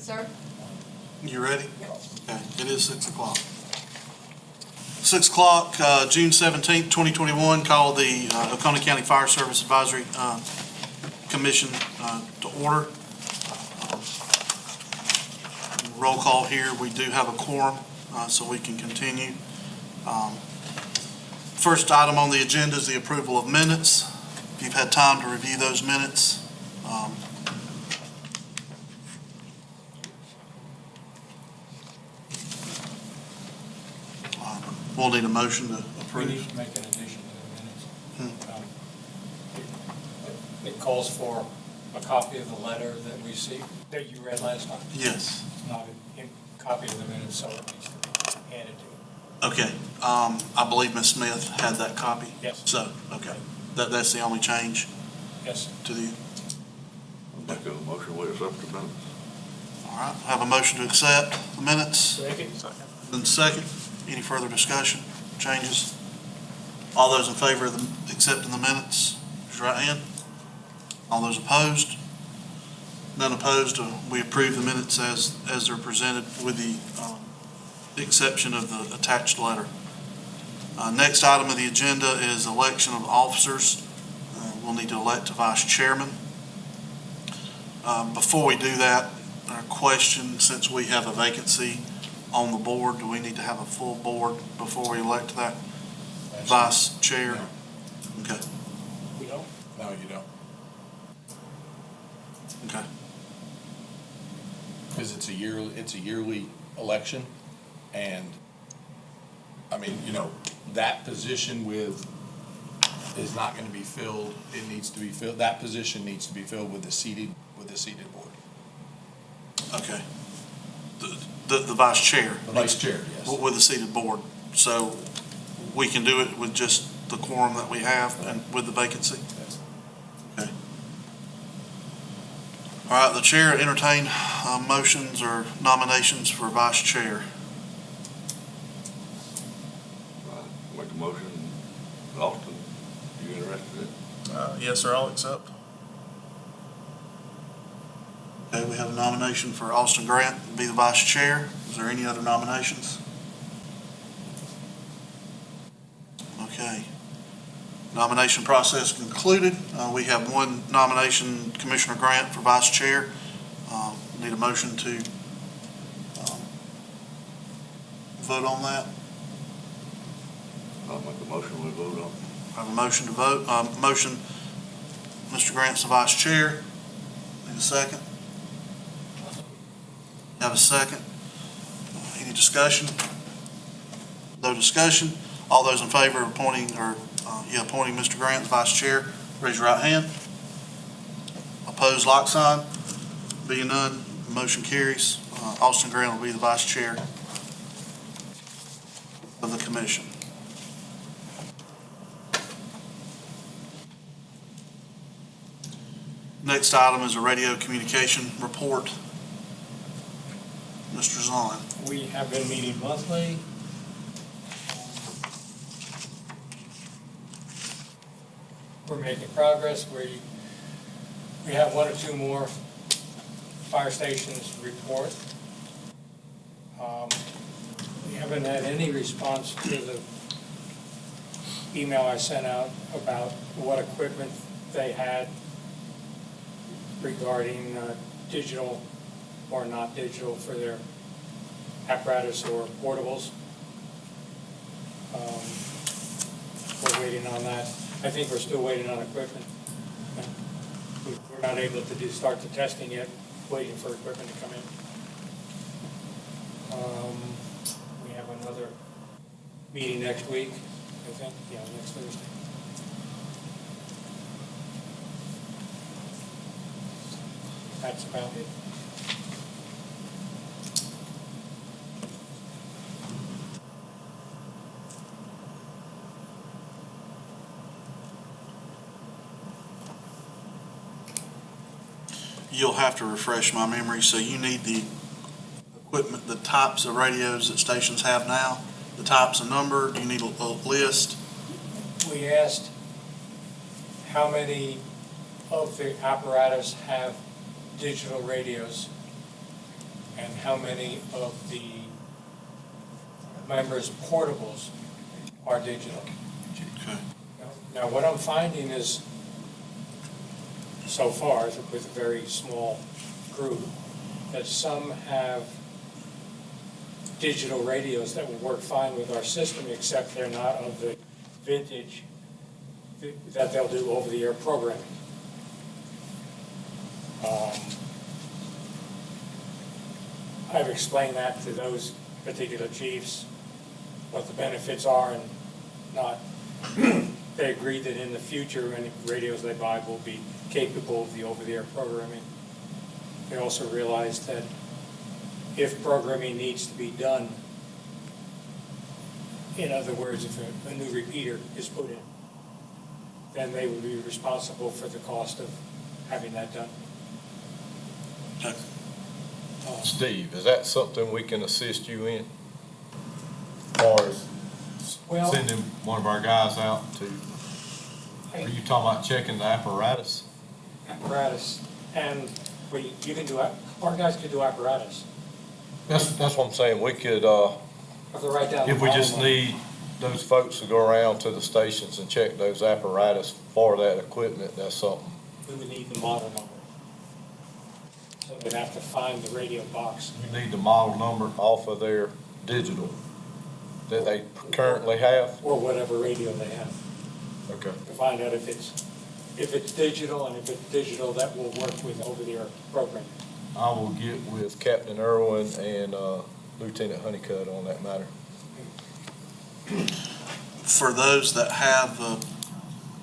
Sir? You ready? Okay, it is 6 o'clock. 6 o'clock, June 17th, 2021, call the Oconee County Fire Service Advisory Commission to order. Roll call here. We do have a quorum, so we can continue. First item on the agenda is the approval of minutes. If you've had time to review those minutes, we'll need a motion to We approve. need to make an addition to the minutes. It calls for a copy of the letter that we received, that you read last time. Yes. It's not a copy of the minutes, so it needs to be added to. Okay, I believe Ms. Smith had that copy? Yes. So, okay, that's the only change Yes. to the, Make a motion with accept the minutes. all right, have a motion to accept the minutes, Second. then second. Any further discussion, changes? All those in favor of accepting the minutes, raise your right hand. All those opposed? None opposed, we approve the minutes as they're presented with the exception of the attached letter. Next item of the agenda is election of officers. We'll need to elect a vice chairman. Before we do that, our question, since we have a vacancy on the board, do we need to have a full board before we elect that vice chair? Okay, We don't? No, you don't, okay. because it's a yearly election, and, I mean, that position is not gonna be filled, it needs to be filled, that position needs to be filled with a seated board. Okay. The vice chair. The vice chair, yes. With a seated board. So we can do it with just the quorum that we have and with the vacancy? Yes. Okay. All right, the chair entertain motions or nominations for vice chair. Make a motion, Austin, you interested in it? Yes, sir, I'll accept. Okay, we have a nomination for Austin Grant to be the vice chair. Is there any other nominations? Okay. Nomination process concluded. We have one nomination, Commissioner Grant for vice chair. Need a motion to vote on that. I'll make a motion, we vote on it. Have a motion to vote. Motion, Mr. Grant's the vice chair. Need a second? Have a second? Any discussion? No discussion. All those in favor of appointing Mr. Grant as vice chair, raise your right hand. Opposed, like sign. Being none, motion carries. Austin Grant will be the vice chair of the commission. Next item is a radio communication report. Mr. Zahn. We have been meeting monthly. We're making progress. We have one or two more fire stations report. We haven't had any response to the email I sent out about what equipment they had regarding digital or not digital for their apparatus or portables. We're waiting on that. I think we're still waiting on equipment. We're not able to start the testing yet, waiting for equipment to come in. We have another meeting next week, I think, next Thursday. That's about it. You'll have to refresh my memory, so you need the equipment, the types of radios that stations have now, the types and number, do you need a list? We asked how many of the apparatus have digital radios. and how many of the members' portables are digital. Okay. Now, what I'm finding is, so far, with a very small group, that some have digital radios that will work fine with our system, except they're not of the vintage that they'll do over-the-air programming. I've explained that to those particular chiefs, what the benefits are and not. They agree that in the future, any radios they buy will be capable of the over-the-air programming. They also realize that if programming needs to be done, in other words, if a new repeater is put in, then they would be responsible for the cost of having that done. Okay. Steve, is that something we can assist you in? Or is Well, sending one of our guys out to, are you talking about checking the apparatus? apparatus, and you can do, our guys can do apparatus. That's what I'm saying, we could, Have to write down. if the we just model need those folks to go around to the stations and check those apparatus for that equipment, that's something. number. We would need the model number. So they'd have to find the radio box. You need the model number off of their digital that they currently have? Or whatever radio they have, Okay. to find out if it's digital, and if it's digital, that will work with over-the-air programming. I will get with Captain Irwin and Lieutenant Honeycutt on that matter. For those that have the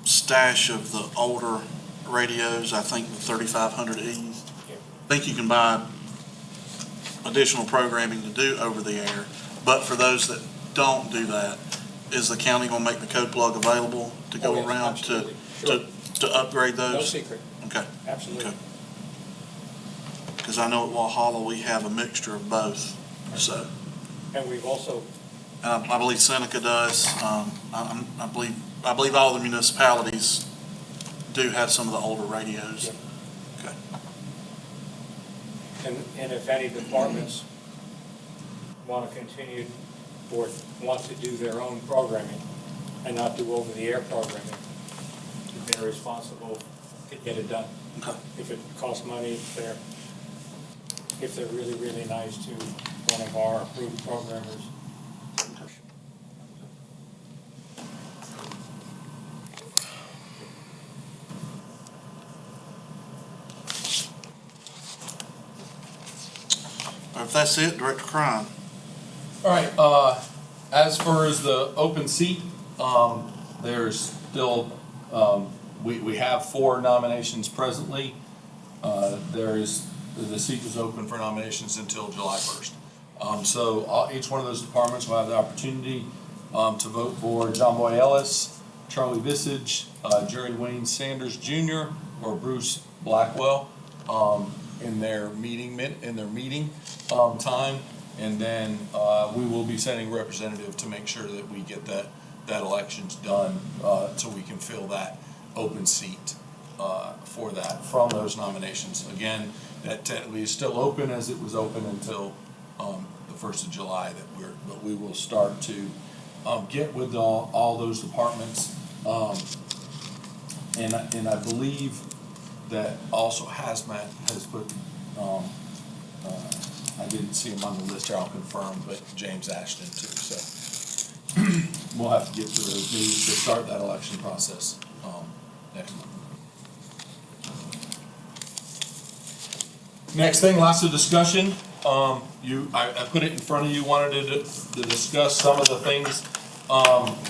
stash of the older radios, I think the 3500Es, I think you can buy additional programming to do over the air. But for those that don't do that, is the county gonna make the code plug available to Oh, go yes, around absolutely. Sure. to upgrade No those? secret, Okay. absolutely. Okay. Because I know at Walhalla, we have a mixture of both, so. And we've also, I believe Seneca does. I believe all the municipalities do have some of the older radios. Yep. Okay. and if any departments want to continue or want to do their own programming and not do over-the-air programming, they're responsible to get it done. Okay. If it costs money, if they're really, really nice to one of our approved programmers. If that's it, Director Crime. All right, as far as the open seat, there's still, we have 4 nominations presently. The seat was open for nominations until July 1st. So each one of those departments will have the opportunity to vote for John Boy Ellis, Charlie Visage, Jerry Wayne Sanders Jr., or Bruce Blackwell in their meeting time. And then we will be sending a representative to make sure that we get that election's done so we can fill that open seat for that from those nominations. Again, that technically is still open as it was open until the 1st of July but we will start to get with all those departments. And I believe that also Hazmat has put, I didn't see him on the list here, I'll confirm, but James Ashton too, so. We'll have to get to those meetings to start that election process, next month. Next thing, lots of discussion. I put it in front of you, wanted to discuss some of the things,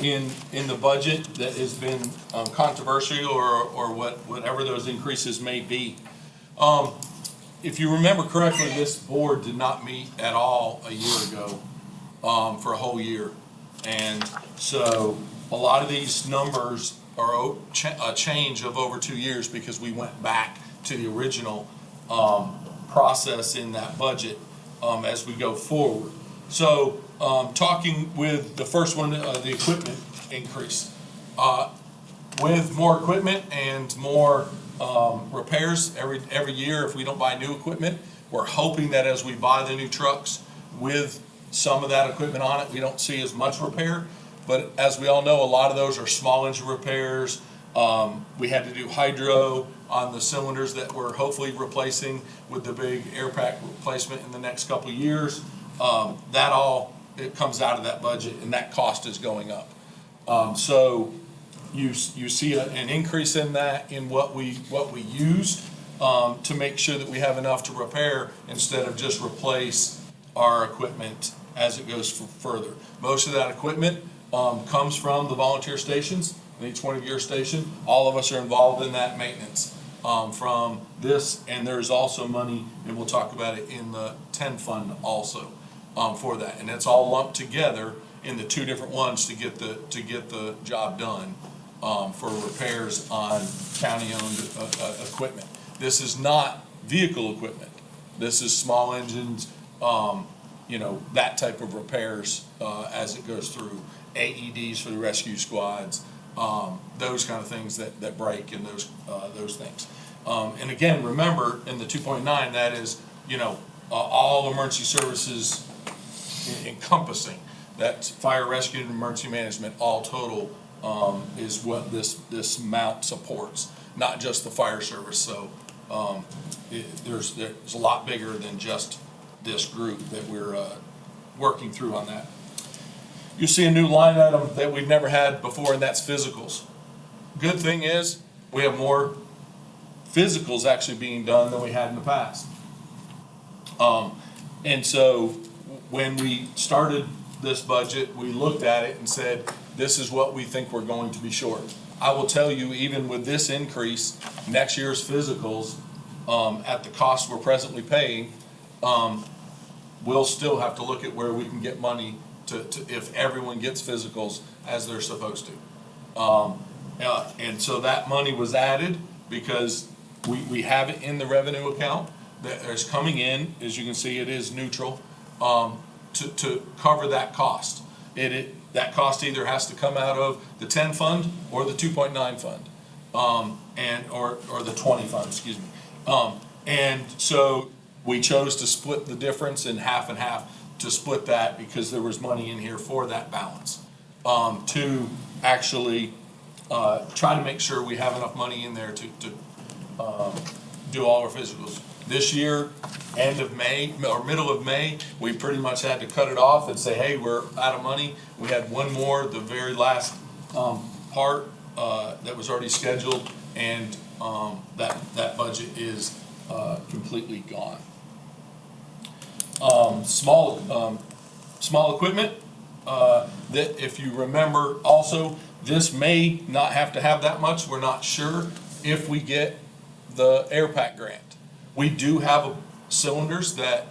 in the budget that has been controversial or whatever those increases may be. If you remember correctly, this board did not meet at all a year ago, for a whole year. And so a lot of these numbers are a change of over 2 years because we went back to the original, process in that budget, as we go forward. So, talking with the first one, the equipment increase. With more equipment and more repairs every year, if we don't buy new equipment, We're hoping that as we buy the new trucks with some of that equipment on it, we don't see as much repair. But as we all know, a lot of those are small engine repairs. We had to do hydro on the cylinders that we're hopefully replacing with the big air pack replacement in the next couple of years. That all, it comes out of that budget, and that cost is going up. So you see an increase in that, in what we used, to make sure that we have enough to repair instead of just replace our equipment as it goes further. Most of that equipment comes from the volunteer stations. In each one of your station, all of us are involved in that maintenance from this, and there's also money, and we'll talk about it in the 10 fund also for that, and it's all lumped together in the two different ones to get the job done for repairs on county-owned equipment. This is not vehicle equipment. This is small engines, that type of repairs as it goes through. AEDs for the rescue squads, those kind of things that break, and those things. And again, remember, in the 2.9, that is, all emergency services encompassing. That's fire, rescue, and emergency management, all total, is what this amount supports, not just the fire service. So there's a lot bigger than just this group that we're working through on that. You see a new line item that we've never had before, and that's physicals. Good thing is, we have more physicals actually being done than we had in the past. And so when we started this budget, we looked at it and said, this is what we think we're going to be short. I will tell you, even with this increase, next year's physicals, at the cost we're presently paying, we'll still have to look at where we can get money to if everyone gets physicals as they're supposed to. And so that money was added because we have it in the revenue account that is coming in. As you can see, it is neutral, to cover that cost. That cost either has to come out of the 10 fund or the 2.9 fund, or the 20 fund, excuse me. And so we chose to split the difference in half and half, to split that because there was money in here for that balance, to actually try to make sure we have enough money in there to do all our physicals. This year, end of May, or middle of May, we pretty much had to cut it off and say, hey, we're out of money. We had one more, the very last part that was already scheduled, and that budget is completely gone. Small equipment, that if you remember also, this may not have to have that much. We're not sure if we get the air pack grant. We do have cylinders that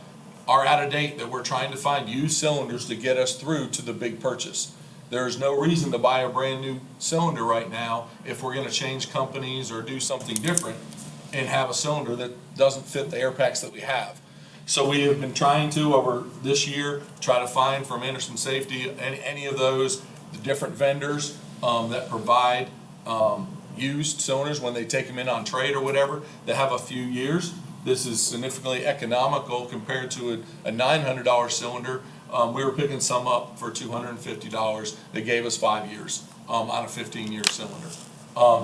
are out of date that we're trying to find used cylinders to get us through to the big purchase. There's no reason to buy a brand new cylinder right now if we're gonna change companies or do something different and have a cylinder that doesn't fit the air packs that we have. So we have been trying to, over this year, try to find from Anderson Safety, any of those, the different vendors that provide used cylinders when they take them in on trade or whatever, that have a few years. This is significantly economical compared to a $900 cylinder. We were picking some up for $250. They gave us 5 years on a 15-year cylinder.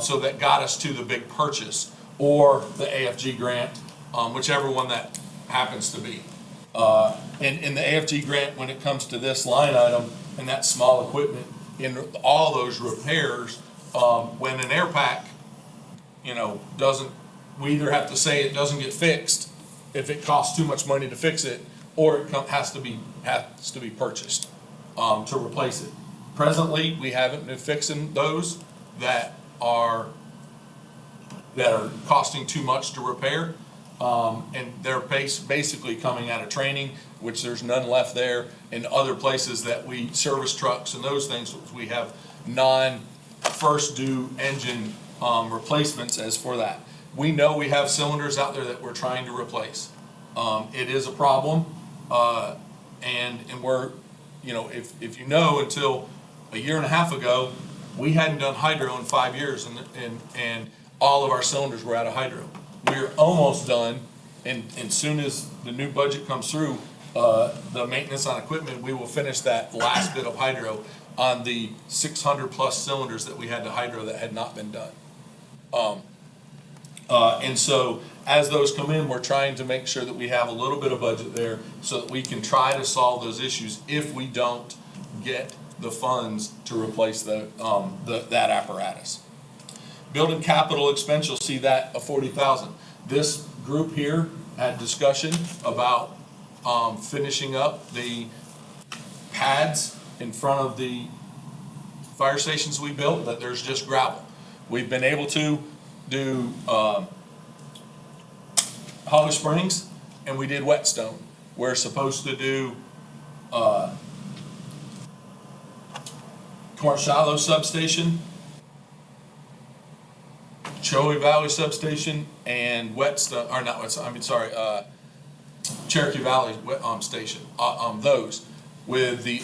So that got us to the big purchase, or the AFG grant, whichever one that happens to be. And in the AFG grant, when it comes to this line item and that small equipment, in all those repairs, when an air pack, doesn't, we either have to say it doesn't get fixed if it costs too much money to fix it, or it has to be purchased to replace it. Presently, we haven't been fixing those that are costing too much to repair. And they're basically coming out of training, which there's none left there, in other places that we service trucks and those things. We have non-first due engine replacements as for that. We know we have cylinders out there that we're trying to replace. It is a problem, and we're, if until a year and a half ago, we hadn't done hydro in 5 years, and all of our cylinders were out of hydro. We're almost done and soon as the new budget comes through, the maintenance on equipment, we will finish that last bit of hydro on the 600-plus cylinders that we had to hydro that had not been done. And so as those come in, we're trying to make sure that we have a little bit of budget there so that we can try to solve those issues if we don't get the funds to replace that apparatus. Building capital expense, you'll see that of 40,000. This group here had discussion about finishing up the pads in front of the fire stations we built, that there's just gravel. We've been able to do Holly Springs, and we did Whetstone. We're supposed to do Shiloh substation, Choey Valley substation, and Whetstone, or not Whetstone, I mean, sorry, Cherokee Valley station, those. With the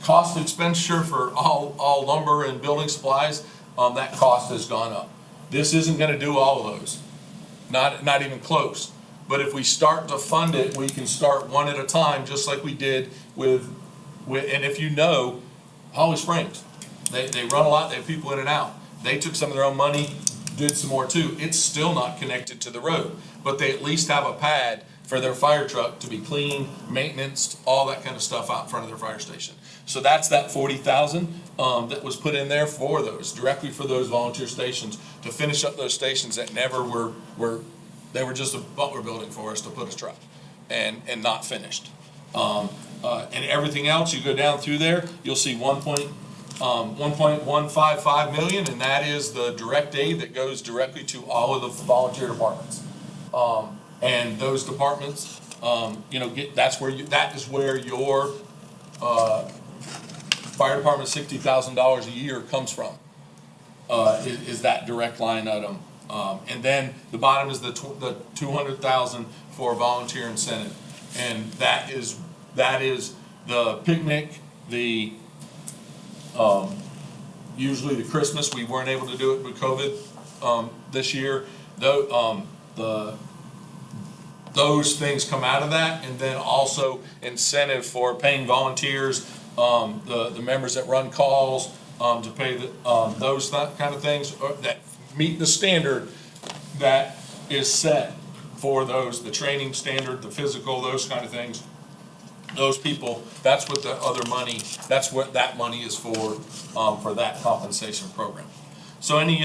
cost expenditure for all lumber and building supplies, that cost has gone up. This isn't gonna do all of those, not even close. But if we start to fund it, we can start one at a time, just like we did with, and if you know, Holly Springs, they run a lot, they have people in and out. They took some of their own money, did some more too. It's still not connected to the road, but they at least have a pad for their fire truck to be cleaned, maintenance, all that kind of stuff out in front of their fire station. So that's that 40,000 that was put in there for those, directly for those volunteer stations, to finish up those stations that never were they were just a Butler building for us to put a truck and not finished. And everything else, you go down through there, you'll see 1.155 million, and that is the direct aid that goes directly to all of the volunteer departments. And those departments, that is where your fire department $60,000 a year comes from, is that direct line item. And then the bottom is the 200,000 for volunteer incentive. And that is the picnic, the, usually the Christmas, we weren't able to do it with COVID, this year. Those things come out of that, and then also incentive for paying volunteers, the members that run calls, to pay those kind of things that meet the standard that is set for those, the training standard, the physical, those kind of things. Those people, that's what the other money, that's what that money is for that compensation program. So any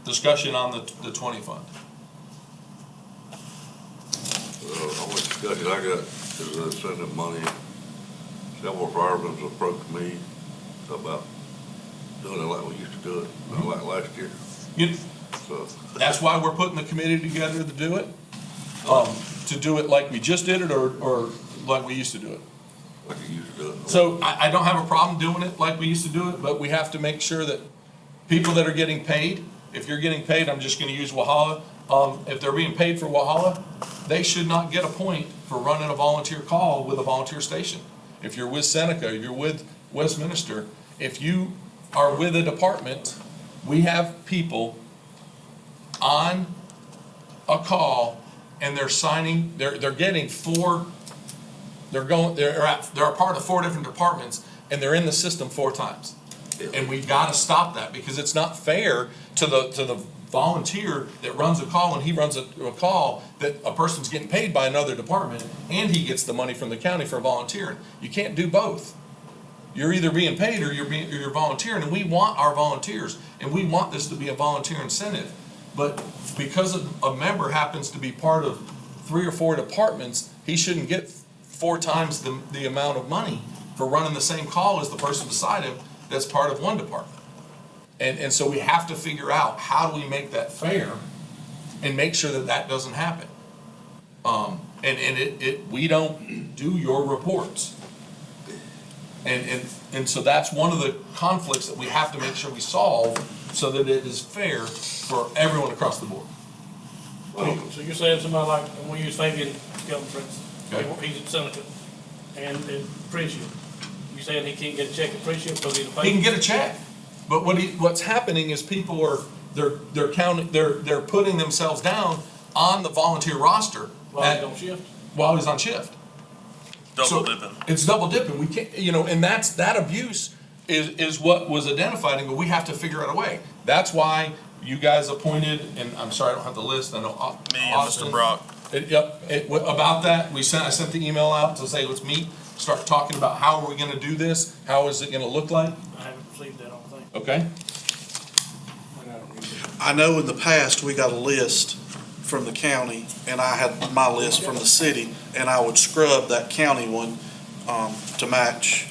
discussion on the 20 fund? Only discussion I got is incentive money. Several firemen approached me about doing it like we used to do it, like last year. So That's why we're putting the committee together to do it, like we just did it, or like we used to do it. like you used to do it. So I don't have a problem doing it like we used to do it, but we have to make sure that people that are getting paid, if you're getting paid, I'm just gonna use Walhalla, if they're being paid for Walhalla, they should not get a point for running a volunteer call with a volunteer station. If you're with Seneca, if you're with Westminster, if you are with a department, we have people on a call and they're signing, they're getting they're a part of 4 different departments and they're in the system 4 times. And we've got to stop that because it's not fair to the volunteer that runs a call, and he runs a call that a person's getting paid by another department and he gets the money from the county for volunteering. You can't do both. You're either being paid or you're volunteering, and we want our volunteers and we want this to be a volunteer incentive. But because a member happens to be part of 3 or 4 departments, he shouldn't get 4 times the amount of money for running the same call as the person beside him that's part of one department. And so we have to figure out how do we make that fair and make sure that doesn't happen. We don't do your reports. And so that's one of the conflicts that we have to make sure we solve so that it is fair for everyone across the board. So you're saying somebody like, and we use Fabian Skelton, for instance, Okay. he's at Seneca, and Appreciate, you saying he can't get a check at Appreciate because he's a He can get a check, but what's happening is people are, they're putting themselves down on the volunteer roster While he's on shift? while he's on shift. Double So, dipping. It's double dipping. We can't, and that abuse is what was identified, and we have to figure out a way. That's why you guys appointed, and I'm sorry, I don't have the list, I know Me and Austin. Mr. Brock. About that, I sent the email out to say, let's meet, start talking about how are we gonna do this? How is it gonna look like? I haven't received that, I don't think. Okay? I know in the past, we got a list from the county, and I had my list from the city, and I would scrub that county one, to match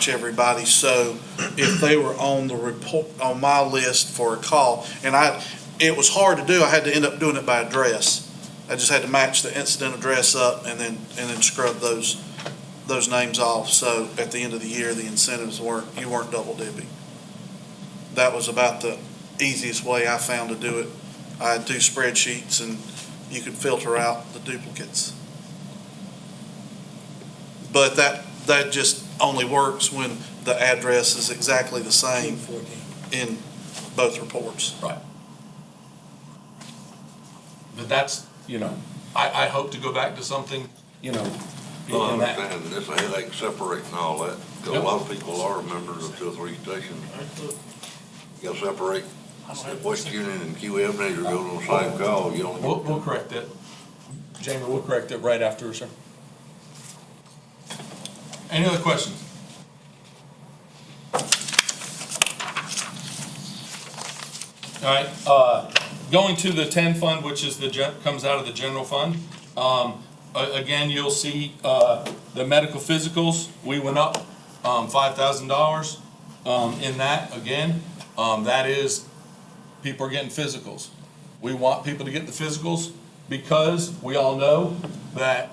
everybody. So if they were on the report, on my list for a call, and it was hard to do, I had to end up doing it by address. I just had to match the incident address up and then scrub those names off. So at the end of the year, the incentives you weren't double dipping. That was about the easiest way I found to do it. I had 2 spreadsheets and you could filter out the duplicates. But that just only works when the address is exactly the same in both reports. Right. But that's, I hope to go back to something, Well, I in that. understand, it's a headache separating all that, because a lot of people are members of 2 or 3 stations. You gotta separate, if West Union and Key Ebenezer goes on the same call, you only. We'll correct it. Jamie, we'll correct it right after, sir. Any other questions? All right, going to the 10 fund, which is comes out of the general fund. Again, you'll see, the medical physicals, we went up, $5,000, in that, again. That is, people are getting physicals. We want people to get the physicals because we all know that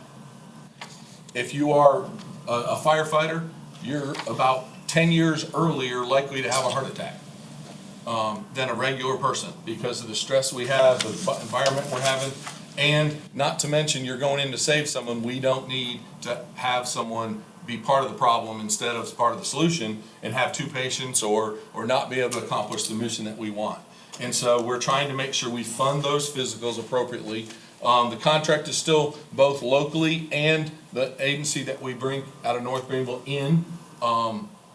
if you are a firefighter, you're about 10 years earlier likely to have a heart attack than a regular person because of the stress we have, the environment we're having, and not to mention you're going in to save someone. We don't need to have someone be part of the problem instead of part of the solution and have 2 patients or not be able to accomplish the mission that we want. And so we're trying to make sure we fund those physicals appropriately. The contract is still both locally and the agency that we bring out of North Greenville in,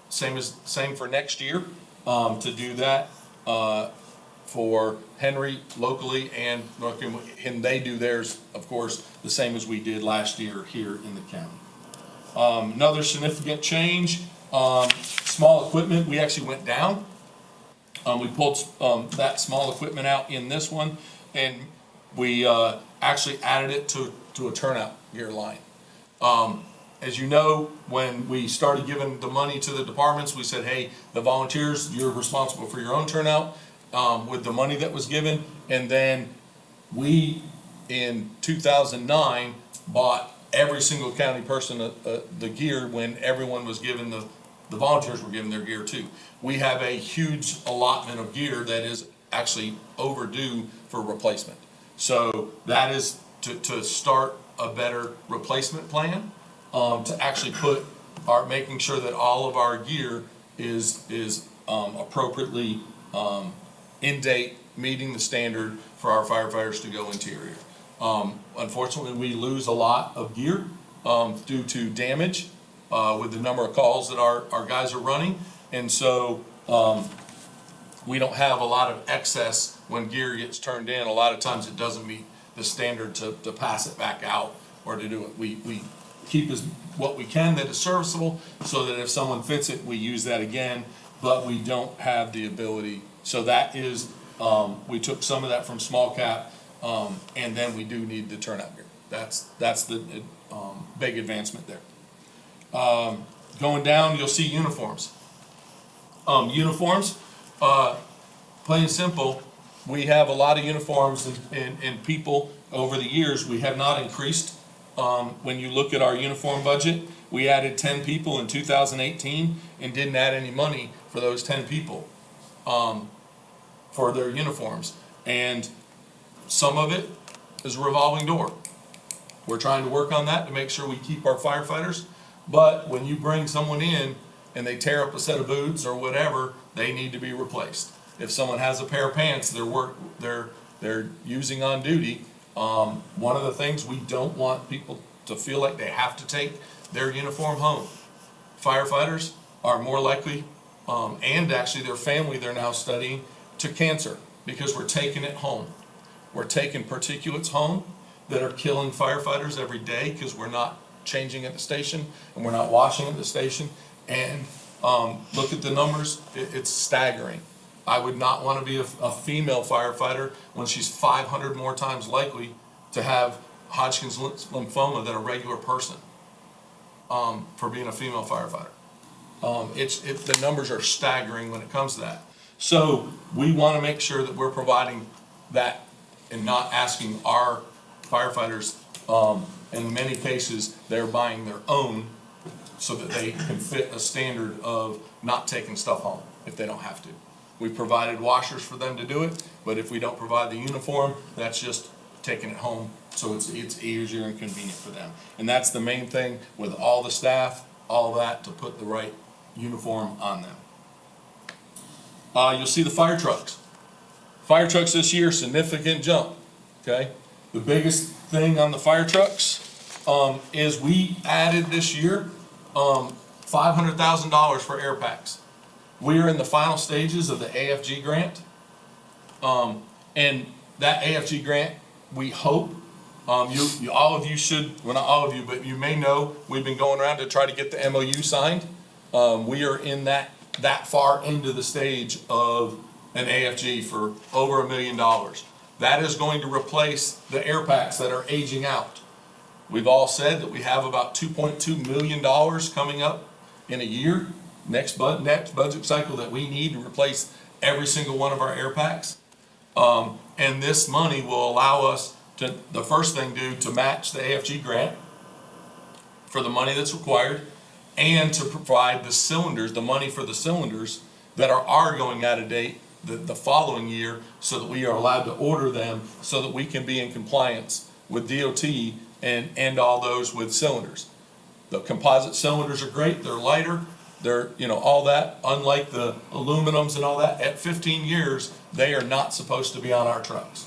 same for next year, to do that, for Henry locally and North Greenville. And they do theirs, of course, the same as we did last year here in the county. Another significant change, small equipment, we actually went down. We pulled, that small equipment out in this one, and we, actually added it to a turnout gear line. As you know, when we started giving the money to the departments, we said, hey, the volunteers, you're responsible for your own turnout, with the money that was given. And then we, in 2009, bought every single county person the gear when everyone was given the volunteers were given their gear too. We have a huge allotment of gear that is actually overdue for replacement. So that is to start a better replacement plan, to actually making sure that all of our gear is appropriately in date, meeting the standard for our firefighters to go interior. Unfortunately, we lose a lot of gear due to damage with the number of calls that our guys are running. And so we don't have a lot of excess when gear gets turned in. A lot of times it doesn't meet the standard to pass it back out or to do it. We keep what we can that is serviceable so that if someone fits it, we use that again, but we don't have the ability. So that is, we took some of that from small cap, and then we do need the turnout gear. That's the big advancement there. Going down, you'll see uniforms. Uniforms, plain and simple, we have a lot of uniforms and people over the years. We have not increased. When you look at our uniform budget, we added 10 people in 2018 and didn't add any money for those 10 people for their uniforms. And some of it is a revolving door. We're trying to work on that to make sure we keep our firefighters. But when you bring someone in and they tear up a set of boots or whatever, they need to be replaced. If someone has a pair of pants they're using on duty, One of the things, we don't want people to feel like they have to take their uniform home. Firefighters are more likely, and actually their family, they're now studying, to cancer, because we're taking it home. We're taking particulates home that are killing firefighters every day because we're not changing at the station and we're not washing at the station. And look at the numbers, it's staggering. I would not want to be a female firefighter when she's 500 more times likely to have Hodgkin's lymphoma than a regular person, for being a female firefighter. The numbers are staggering when it comes to that. So we want to make sure that we're providing that and not asking our firefighters, in many cases, they're buying their own so that they can fit a standard of not taking stuff home if they don't have to. We provided washers for them to do it, but if we don't provide the uniform, that's just taking it home, so it's easier and convenient for them. And that's the main thing with all the staff, all that, to put the right uniform on them. You'll see the fire trucks. Fire trucks this year, significant jump, okay? The biggest thing on the fire trucks, is we added this year, $500,000 for air packs. We are in the final stages of the AFG grant. And that AFG grant, we hope, all of you should, well, not all of you, but you may know, we've been going around to try to get the MOU signed. We are in that far into the stage of an AFG for over $1 million. That is going to replace the air packs that are aging out. We've all said that we have about $2.2 million coming up in a year, next budget cycle, that we need to replace every single one of our air packs. And this money will allow us to, the first thing to match the AFG grant for the money that's required, and to provide the cylinders, the money for the cylinders that are going out of date the following year, so that we are allowed to order them, so that we can be in compliance with DOT and all those with cylinders. The composite cylinders are great, they're lighter, they're, all that, unlike the aluminums and all that, at 15 years, they are not supposed to be on our trucks.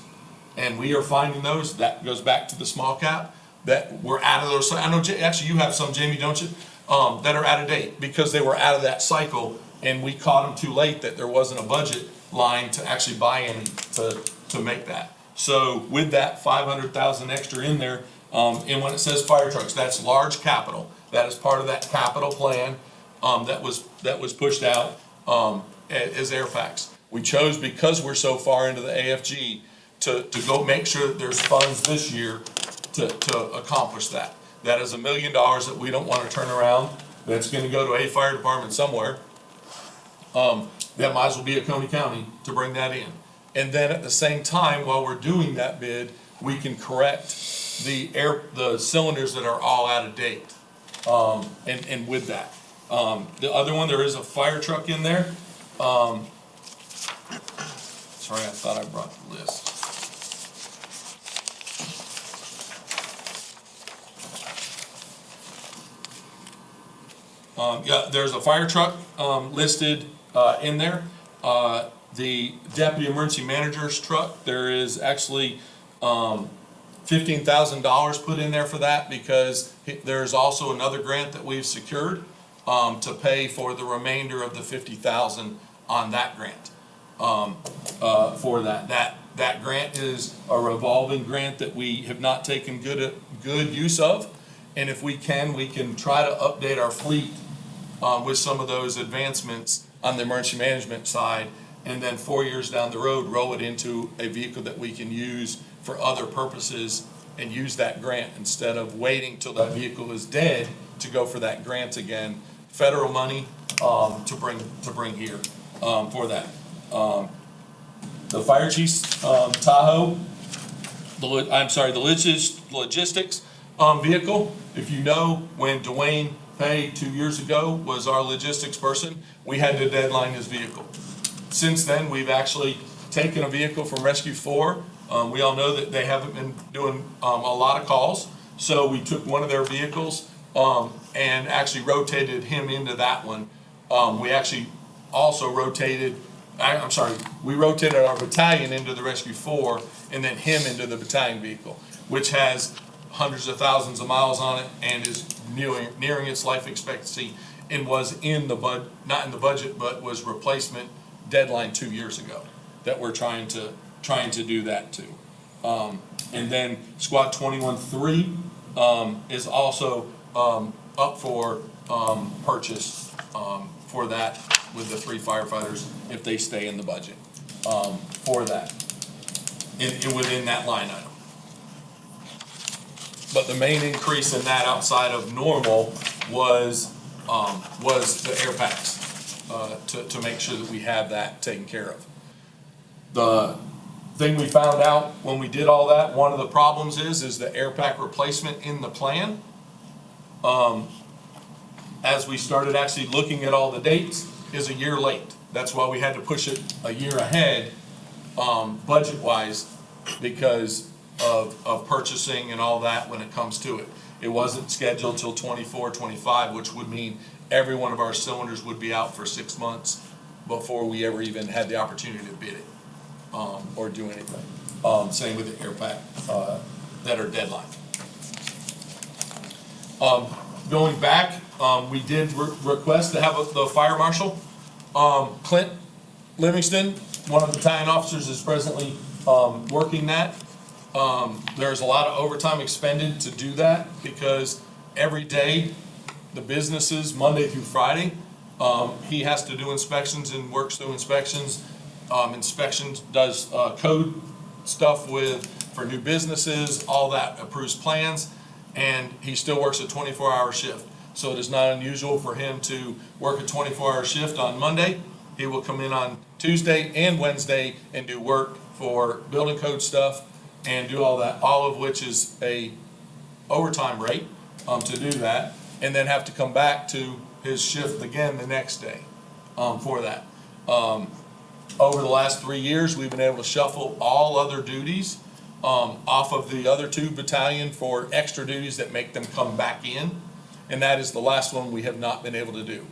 And we are finding those, that goes back to the small cap, that we're out of those. I know, actually, you have some, Jamie, don't you? That are out of date, because they were out of that cycle, and we caught them too late, that there wasn't a budget line to actually buy any to make that. So with that 500,000 extra in there, and when it says fire trucks, that's large capital. That is part of that capital plan, that was pushed out, as air packs. We chose, because we're so far into the AFG, to go make sure that there's funds this year to accomplish that. That is $1 million that we don't want to turn around, that's gonna go to a fire department somewhere. That might as well be a Coney County to bring that in. And then at the same time, while we're doing that bid, we can correct the cylinders that are all out of date. And with that. The other one, there is a fire truck in there. Sorry, I thought I brought the list. Yeah, there's a fire truck, listed, in there. The deputy emergency manager's truck, there is actually, $15,000 put in there for that, because there's also another grant that we've secured, to pay for the remainder of the $50,000 on that grant. For that grant is a revolving grant that we have not taken good use of. And if we can try to update our fleet, with some of those advancements on the emergency management side, and then 4 years down the road, roll it into a vehicle that we can use for other purposes and use that grant, instead of waiting till that vehicle is dead to go for that grant again. Federal money, to bring here, for that. The fire chief's, Tahoe, the logistics, vehicle. If you know, when Dwayne Pay 2 years ago was our logistics person, we had to deadline his vehicle. Since then, we've actually taken a vehicle from Rescue 4. We all know that they haven't been doing a lot of calls, so we took one of their vehicles and actually rotated him into that one. We actually also rotated I'm sorry, we rotated our battalion into the Rescue 4 and then him into the battalion vehicle, which has hundreds of thousands of miles on it and is nearing its life expectancy and was not in the budget, but was replacement deadline 2 years ago that we're trying to do that too. And then Squad 21-3 is also up for purchase for that with the 3 firefighters if they stay in the budget for that, within that line item. But the main increase in that outside of normal was the air packs, to make sure that we have that taken care of. The thing we found out when we did all that, one of the problems is the air pack replacement in the plan. As we started actually looking at all the dates, is a year late. That's why we had to push it a year ahead, budget-wise, because of purchasing and all that when it comes to it. It wasn't scheduled till 24, 25, which would mean every one of our cylinders would be out for 6 months before we ever even had the opportunity to bid it, or do anything. Same with the air pack, that are deadline. Going back, we did request to have the fire marshal. Clint Livingston, one of the battalion officers, is presently working that. There's a lot of overtime expended to do that because every day, the businesses, Monday through Friday, he has to do inspections and works through inspections. Inspections, does code stuff for new businesses, all that, approves plans, and he still works a 24-hour shift. So it is not unusual for him to work a 24-hour shift on Monday. He will come in on Tuesday and Wednesday and do work for building code stuff and do all that, all of which is a overtime rate to do that, and then have to come back to his shift again the next day for that. Over the last 3 years, we've been able to shuffle all other duties off of the other 2 battalion for extra duties that make them come back in. And that is the last one we have not been able to do.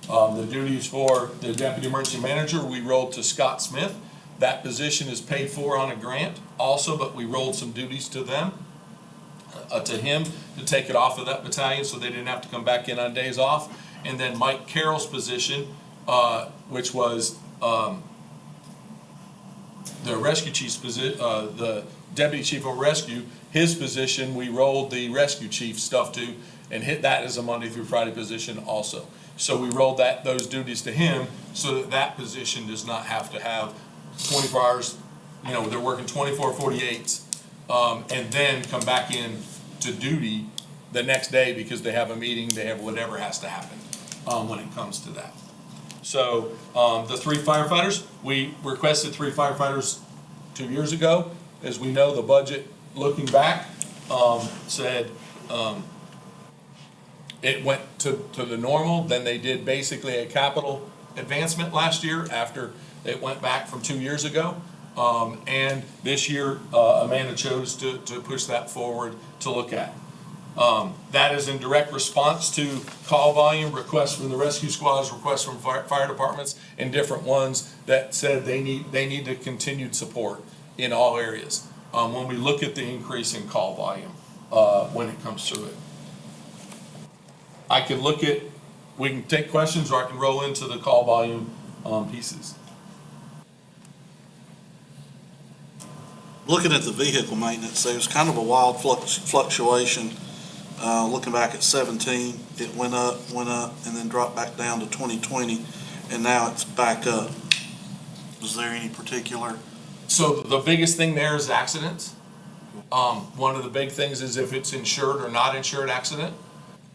The duties for the deputy emergency manager, we rolled to Scott Smith. That position is paid for on a grant also, but we rolled some duties to them, to him, to take it off of that battalion so they didn't have to come back in on days off. And then Mike Carroll's position, which was the rescue chief's position, the deputy chief of rescue, his position, we rolled the rescue chief stuff to and hit that as a Monday through Friday position also. So we rolled those duties to him so that position does not have to have 24 hours, they're working 24, 48s, and then come back in to duty the next day because they have a meeting, they have whatever has to happen when it comes to that. So the 3 firefighters, we requested 3 firefighters 2 years ago. As we know, the budget, looking back, said it went to the normal. Then they did basically a capital advancement last year after it went back from 2 years ago. And this year, Amanda chose to push that forward to look at. That is in direct response to call volume, requests from the rescue squads, requests from fire departments, and different ones that said they need the continued support in all areas. When we look at the increase in call volume, when it comes to it, we can take questions, or I can roll into the call volume pieces. Looking at the vehicle maintenance, there's kind of a wild fluctuation. Looking back at 17, it went up, and then dropped back down to 2020, and now it's back up. Was there any particular? So the biggest thing there is accidents. One of the big things is if it's insured or not insured accident.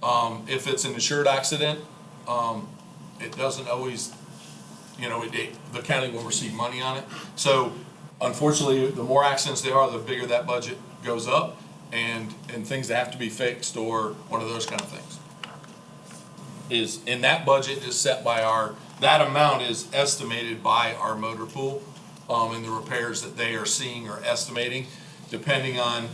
If it's an insured accident, it doesn't always, the county will receive money on it. So unfortunately, the more accidents there are, the bigger that budget goes up, and things that have to be fixed or one of those kind of things. That budget is set by that amount is estimated by our motor pool, and the repairs that they are seeing or estimating, depending on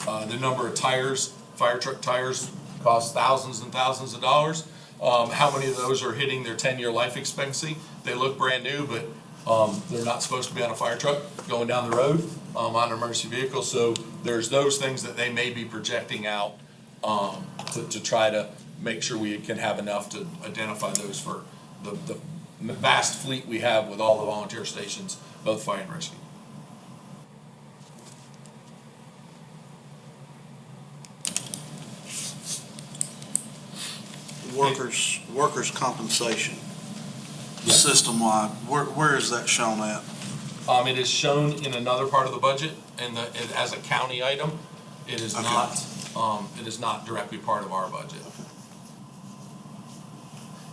the number of tires. Fire truck tires cost thousands and thousands of dollars. How many of those are hitting their 10-year life expectancy? They look brand new, but They're not supposed to be on a fire truck going down the road, on an emergency vehicle. So there's those things that they may be projecting out, to try to make sure we can have enough to identify those for the vast fleet we have with all the volunteer stations, both fire and rescue. Workers' compensation, Yeah. system-wide, where is that shown at? It is shown in another part of the budget, as a county item. It is Okay. not directly part of our budget.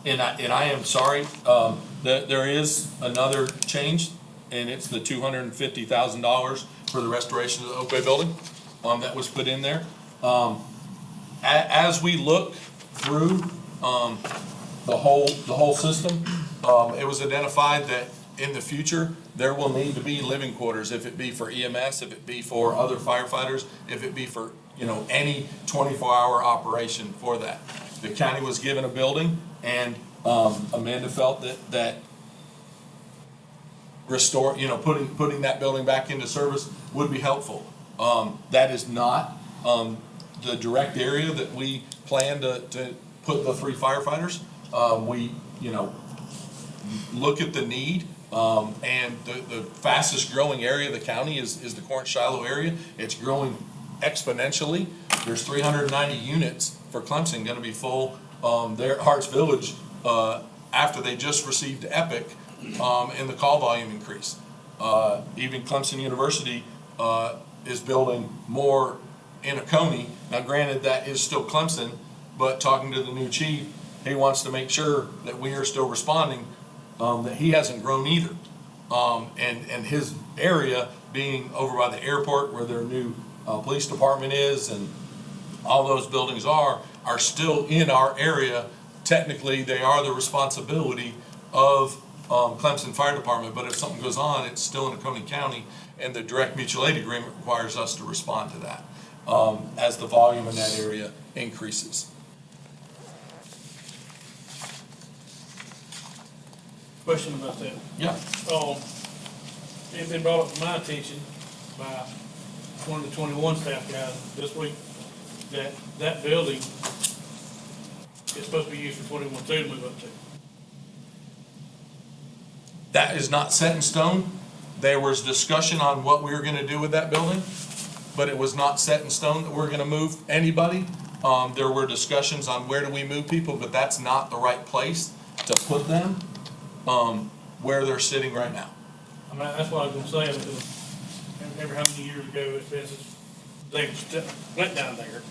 And I am sorry, that there is another change, and it's the $250,000 for the restoration of the Oakway building, that was put in there. As we look through, the whole system, it was identified that in the future, there will need to be living quarters, if it be for EMS, if it be for other firefighters, if it be for, any 24-hour operation for that. The county was given a building, and, Amanda felt that restore, putting that building back into service would be helpful. That is not, the direct area that we plan to put the 3 firefighters. We, look at the need, and the fastest growing area of the county is the Corinth Shiloh area. It's growing exponentially. There's 390 units for Clemson gonna be full, there at Harts Village, after they just received Epic, and the call volume increase. Even Clemson University, is building more in Oconee. Now granted, that is still Clemson, but talking to the new chief, he wants to make sure that we are still responding, that he hasn't grown either. And his area being over by the airport where their new, police department is, and all those buildings are still in our area. Technically, they are the responsibility of, Clemson Fire Department, but if something goes on, it's still in Oconee County, and the direct mutual aid agreement requires us to respond to that, as the volume in that area increases. Question about that. Yeah. It's been brought up to my attention by one of the 21 staff guys this week, that building is supposed to be used for 21 too to move up to. That is not set in stone. There was discussion on what we were gonna do with that building, but it was not set in stone that we're gonna move anybody. There were discussions on where do we move people, but that's not the right place to put them, where they're sitting right now. I mean, that's what I was gonna say, because remember how many years ago it's been since they went down there.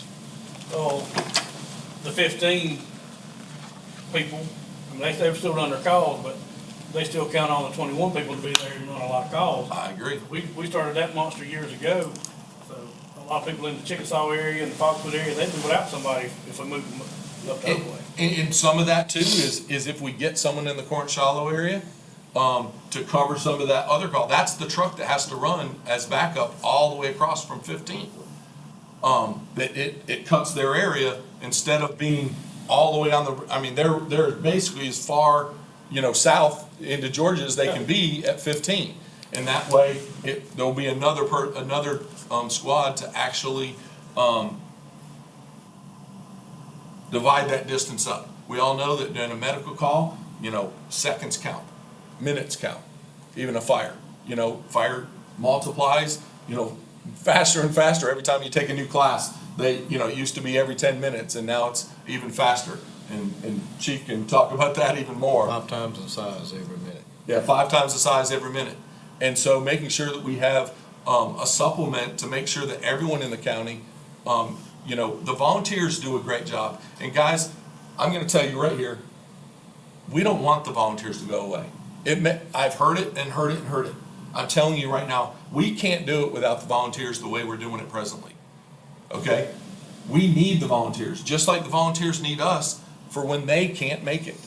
The 15 people, I mean, they were still running their calls, but they still count on the 21 people to be there and run a lot of calls. I agree. We started that monster years ago, so a lot of people in the Chickasaw area and the Foxwood area, they'd be without somebody if we moved them up that way. And some of that too is if we get someone in the Corinth Shiloh area, to cover some of that other call, that's the truck that has to run as backup all the way across from 15. That it cuts their area instead of being all the way on the, I mean, they're basically as far, south into Georgia as they can be at 15. And that way, there'll be another squad to actually, divide that distance up. We all know that during a medical call, seconds count, minutes count, even a fire. Fire multiplies, faster and faster every time you take a new class. It used to be every 10 minutes, and now it's even faster. And Chief can talk about that even more. 5 times the size every minute. Yeah, 5 times the size every minute. And so making sure that we have a supplement to make sure that everyone in the county, the volunteers do a great job. And guys, I'm gonna tell you right here, we don't want the volunteers to go away. I've heard it and heard it and heard it. I'm telling you right now, we can't do it without the volunteers the way we're doing it presently. Okay? We need the volunteers, just like the volunteers need us for when they can't make it.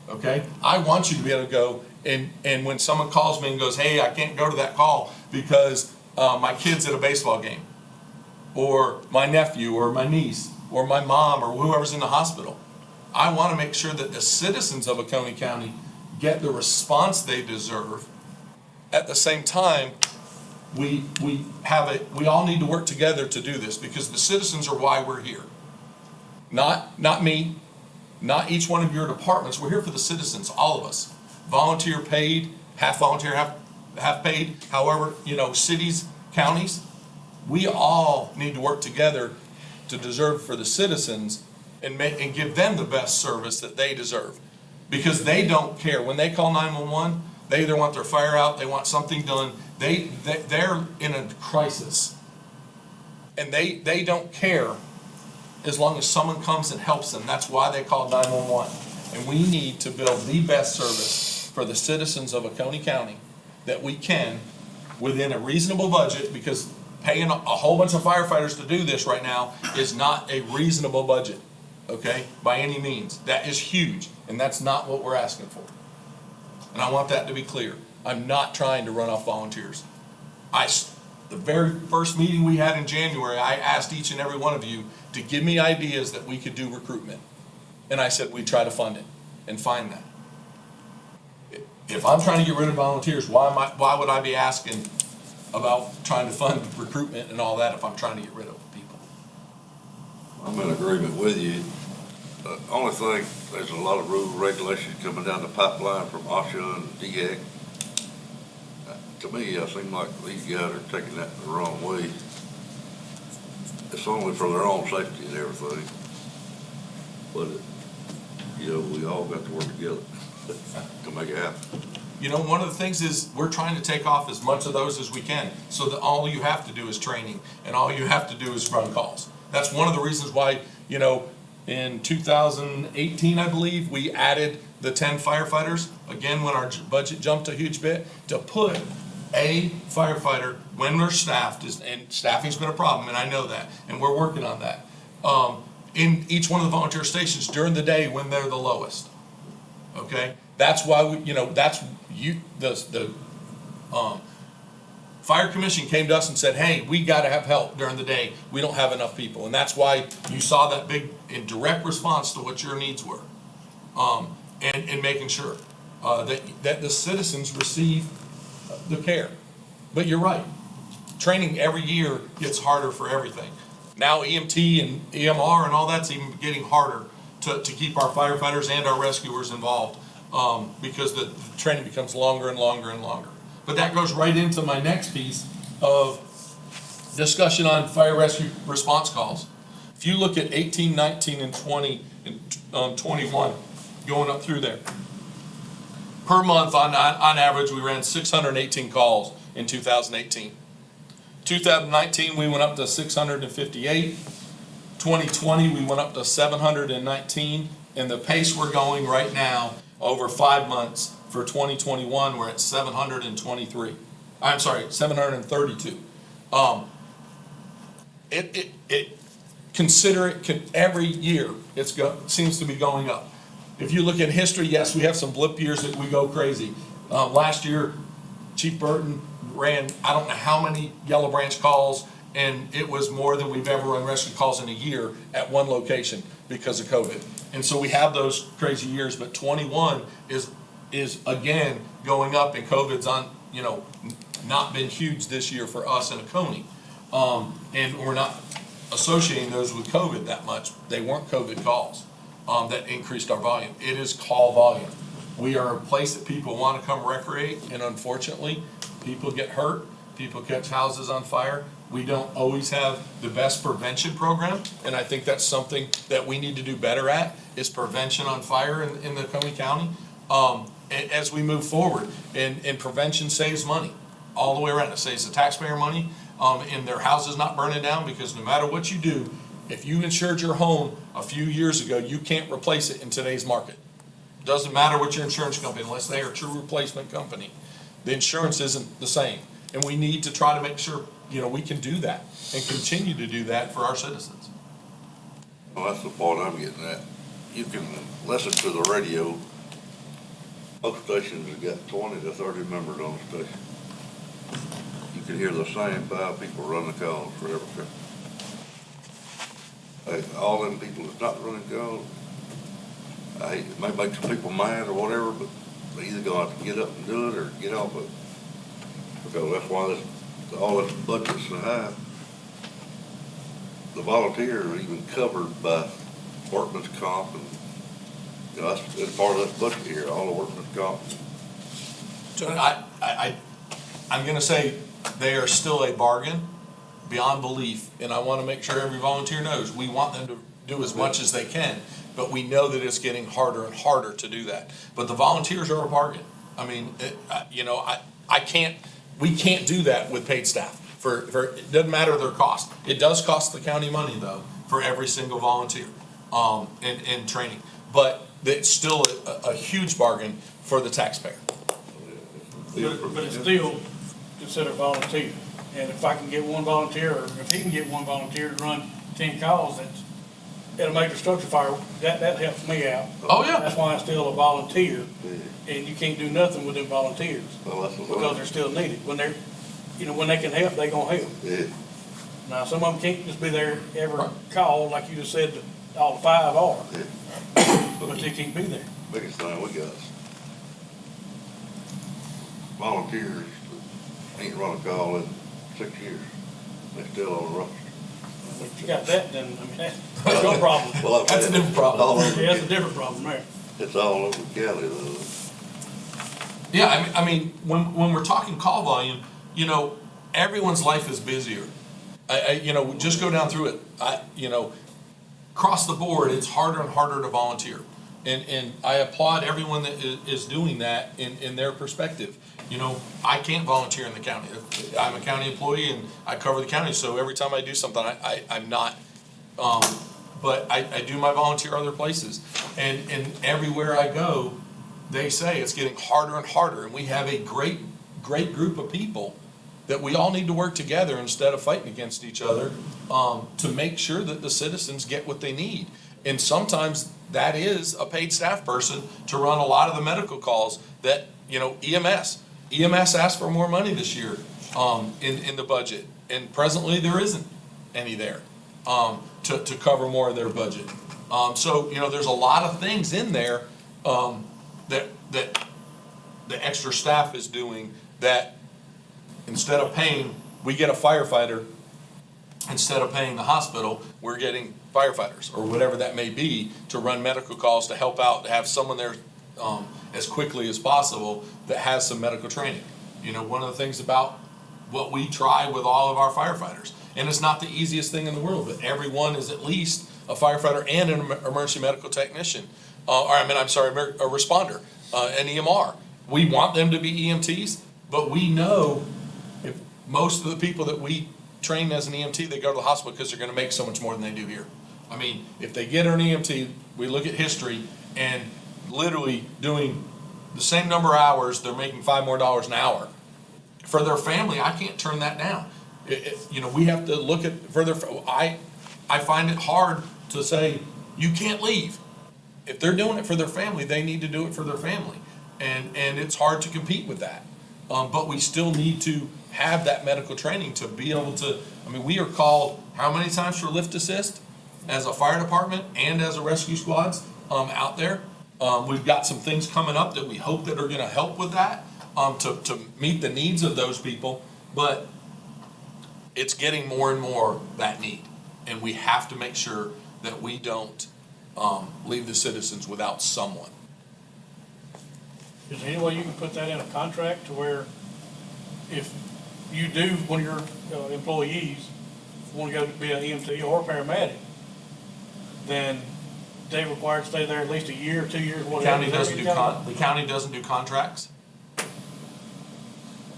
Okay? I want you to be able to go, and when someone calls me and goes, hey, I can't go to that call because my kid's at a baseball game, or my nephew, or my niece, or my mom, or whoever's in the hospital. I want to make sure that the citizens of Oconee County get the response they deserve. At the same time, we all need to work together to do this, because the citizens are why we're here. Not me, not each one of your departments. We're here for the citizens, all of us. Volunteer paid, half volunteer, half paid, however, cities, counties, we all need to work together to deserve for the citizens and give them the best service that they deserve. Because they don't care. When they call 911, they either want their fire out, they want something done, they're in a crisis. And they don't care as long as someone comes and helps them. That's why they call 911. And we need to build the best service for the citizens of Oconee County that we can within a reasonable budget, because paying a whole bunch of firefighters to do this right now is not a reasonable budget, okay, by any means. That is huge, and that's not what we're asking for. And I want that to be clear. I'm not trying to run off volunteers. The very first meeting we had in January, I asked each and every one of you to give me ideas that we could do recruitment. And I said, we'd try to fund it and find that. If I'm trying to get rid of volunteers, why would I be asking about trying to fund recruitment and all that if I'm trying to get rid of people? I'm in agreement with you. The only thing, there's a lot of rules, regulations coming down the pipeline from OSHA and DHEC. To me, it seems like these guys are taking that the wrong way. It's only for their own safety and everything. But, we all got to work together to make it happen. One of the things is we're trying to take off as much of those as we can, so that all you have to do is training and all you have to do is run calls. That's one of the reasons why, in 2018, I believe, we added the 10 firefighters, again, when our budget jumped a huge bit, to put a firefighter when they're staffed, and staffing's been a problem, and I know that, and we're working on that, in each one of the volunteer stations during the day when they're the lowest. Okay? That's why the Fire Commission came to us and said, hey, we gotta have help during the day. We don't have enough people. And that's why you saw that big, in direct response to what your needs were. And making sure, that the citizens receive the care. But you're right. Training every year gets harder for everything. Now EMT and EMR and all that's even getting harder to keep our firefighters and our rescuers involved, because the training becomes longer and longer and longer. But that goes right into my next piece of discussion on fire rescue response calls. If you look at 18, 19, and 20, and 21, going up through there, per month on average, we ran 618 calls in 2018. 2019, we went up to 658. 2020, we went up to 719. And the pace we're going right now, over 5 months for 2021, we're at 723. I'm sorry, 732. Every year, seems to be going up. If you look at history, yes, we have some blip years that we go crazy. Last year, Chief Burton ran, I don't know how many Yellow Branch calls, and it was more than we've ever run rescue calls in a year at one location because of COVID. And so we have those crazy years, but 21 is again going up, and COVID's not been huge this year for us in Oconee. And we're not associating those with COVID that much. They weren't COVID calls that increased our volume. It is call volume. We are a place that people want to come recreate, and unfortunately, people get hurt, people catch houses on fire. We don't always have the best prevention program, and I think that's something that we need to do better at, is prevention on fire in the Oconee County. As we move forward, and prevention saves money all the way around. It saves the taxpayer money, and their houses not burning down, because no matter what you do, if you insured your home a few years ago, you can't replace it in today's market. Doesn't matter what your insurance company, unless they are a true replacement company. The insurance isn't the same. And we need to try to make sure, we can do that and continue to do that for our citizens. Well, that's the point I'm getting at. You can listen to the radio. Most stations have got 20 to 30 members on the station. You can hear the same 5 people run the calls for every trip. Hey, all them people that's not running calls, it may make some people mad or whatever, but They're either gonna have to get up and do it or get off it. Because that's why all this budget's so high. The volunteers are even covered by workman's comp and, you know, that's part of that budget here, all the workman's comp. So I'm gonna say they are still a bargain beyond belief, and I wanna make sure every volunteer knows, we want them to do as much as they can, but we know that it's getting harder and harder to do that. But the volunteers are a bargain. I mean, we can't do that with paid staff. It doesn't matter their cost. It does cost the county money though, for every single volunteer, in training. But it's still a huge bargain for the taxpayer. But it's still considered volunteer. And if I can get one volunteer, or if he can get one volunteer to run 10 calls, that's, at a major structure fire, that helps me out. Oh, yeah. That's why I'm still a volunteer, and you can't do nothing with them volunteers, Well, that's what. because they're still needed. When they're, when they can help, they gonna help. Yeah. Now, some of them can't just be there every call, like you just said, all the 5 are, but they can't be there. Biggest thing we got is volunteers that ain't run a call in 6 years. They still on the roster. If you got that, then, that's your problem. Well, That's a different problem. All over, Yeah, that's a different problem there. it's all over the county though. Yeah, I mean, when we're talking call volume, everyone's life is busier. Just go down through it. Across the board, it's harder and harder to volunteer. And I applaud everyone that is doing that in their perspective. I can't volunteer in the county. I'm a county employee and I cover the county, so every time I do something, I'm not, but I do my volunteer other places. And everywhere I go, they say it's getting harder and harder, and we have a great group of people that we all need to work together instead of fighting against each other, to make sure that the citizens get what they need. And sometimes that is a paid staff person to run a lot of the medical calls that, EMS asked for more money this year, in the budget. And presently, there isn't any there, to cover more of their budget. So, there's a lot of things in there, that the extra staff is doing that instead of paying, we get a firefighter, instead of paying the hospital, we're getting firefighters or whatever that may be to run medical calls, to help out, to have someone there as quickly as possible that has some medical training. One of the things about what we try with all of our firefighters, and it's not the easiest thing in the world, but everyone is at least a firefighter and an emergency medical technician, a responder, an EMR. We want them to be EMTs, but we know if most of the people that we train as an EMT, they go to the hospital because they're going to make so much more than they do here. I mean, if they get an EMT, we look at history, and literally doing the same number of hours, they're making $5 more an hour. For their family, I can't turn that down. We have to look at further. I find it hard to say, you can't leave. If they're doing it for their family, they need to do it for their family. And it's hard to compete with that. But we still need to have that medical training to be able to, we are called how many times for lift assist as a fire department and as a rescue squads out there. We've got some things coming up that we hope that are gonna help with that, to meet the needs of those people, but it's getting more and more that need. And we have to make sure that we don't leave the citizens without someone. Is there any way you can put that in a contract to where if you do, one of your employees want to go to be an EMT or a paramedic, then they require to stay there at least a year, 2 years, The whatever? county doesn't do contracts.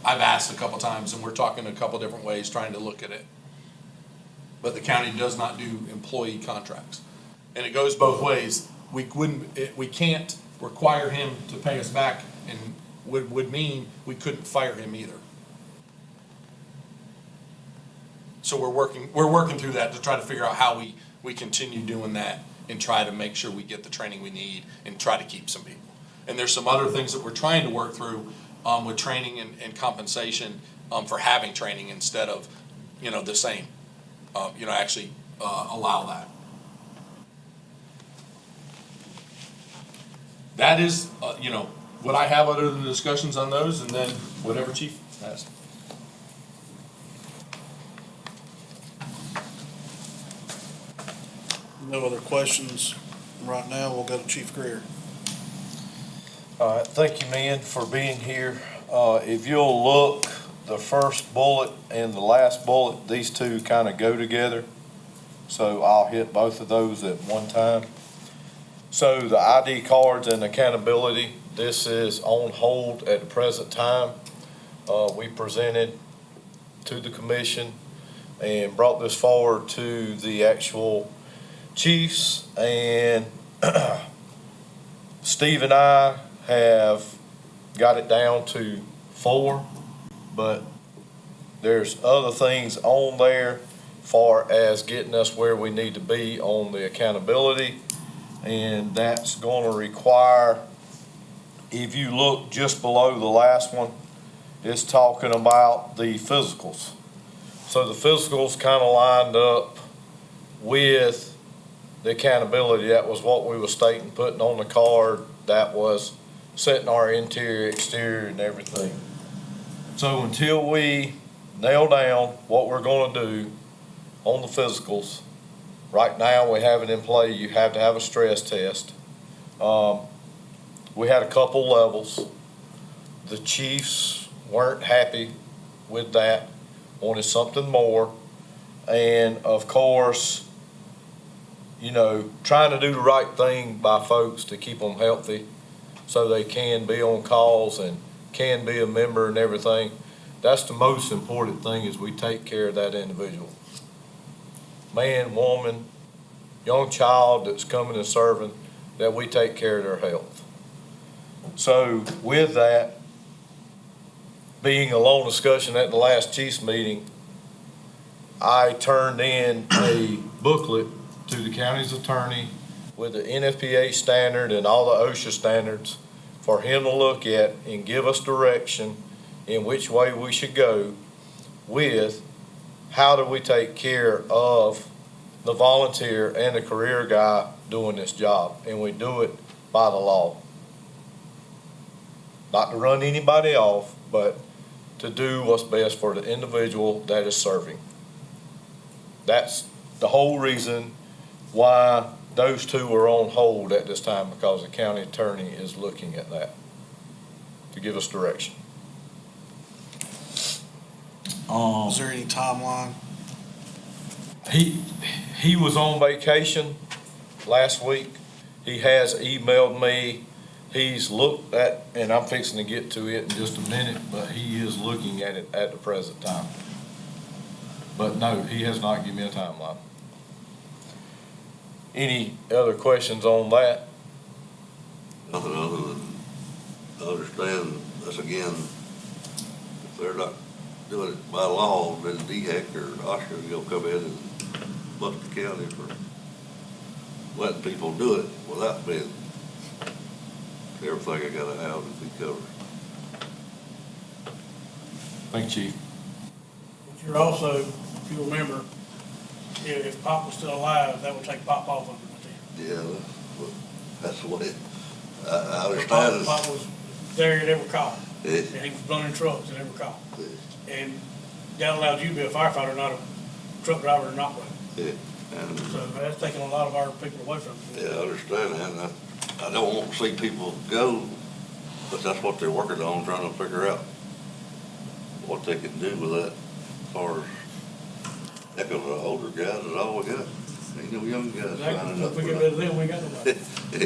I've asked a couple times, and we're talking a couple different ways, trying to look at it. But the county does not do employee contracts. And it goes both ways. We can't require him to pay us back, and would mean we couldn't fire him either. So we're working through that to try to figure out how we continue doing that and try to make sure we get the training we need and try to keep some people. And there's some other things that we're trying to work through with training and compensation for having training instead of, the same, actually allow that. That is, what I have other than discussions on those, and then whatever chief has. No other questions right now. We'll go to Chief Greer. All right, thank you, men, for being here. If you'll look, the first bullet and the last bullet, these two kind of go together. So I'll hit both of those at one time. So the ID cards and accountability, this is on hold at the present time. We presented to the commission and brought this forward to the actual chiefs, and Steve and I have got it down to 4, but there's other things on there far as getting us where we need to be on the accountability, and that's gonna require, if you look just below the last one, it's talking about the physicals. So the physicals kind of lined up with the accountability. That was what we were stating, putting on the card. That was setting our interior, exterior, and everything. So until we nail down what we're gonna do on the physicals, right now we have it in play, you have to have a stress test. We had a couple levels. The chiefs weren't happy with that, wanted something more. And of course, you know, trying to do the right thing by folks to keep them healthy so they can be on calls and can be a member and everything. That's the most important thing, is we take care of that individual. Man, woman, young child that's coming and serving, that we take care of their health. So with that, being a long discussion at the last chiefs meeting, I turned in a booklet to the county's attorney with the NFPA standard and all the OSHA standards for him to look at and give us direction in which way we should go with how do we take care of the volunteer and the career guy doing this job. And we do it by the law. Not to run anybody off, but to do what's best for the individual that is serving. That's the whole reason why those two are on hold at this time, because the county attorney is looking at that to give us direction. Is there any timeline? He was on vacation last week. He has emailed me. He's looked at, and I'm fixing to get to it in just a minute, but he is looking at it at the present time. But no, he has not given me a timeline. Any other questions on that? Nothing other than understand, that's again, if they're not doing it by law, then DHEC or OSHA will come in and bust the county for letting people do it without being everything I gotta have to be covered. Thank you, Chief. But you're also, if you remember, if Pop was still alive, that would take Pop off under the tent. Yeah, that's the way, I understand. Pop was there at every call, Yeah. and he was running trucks at every call. And that allowed you to be a firefighter, not a truck driver or not one. Yeah, and, So that's taking a lot of our people away from it. yeah, I understand that, and I don't want to see people go, but that's what they're working on, trying to figure out what they can do with that, as far as, heck of the older guys is all we got. Ain't no young guys Exactly, signing so up if we for get that. rid of them, we ain't got nobody.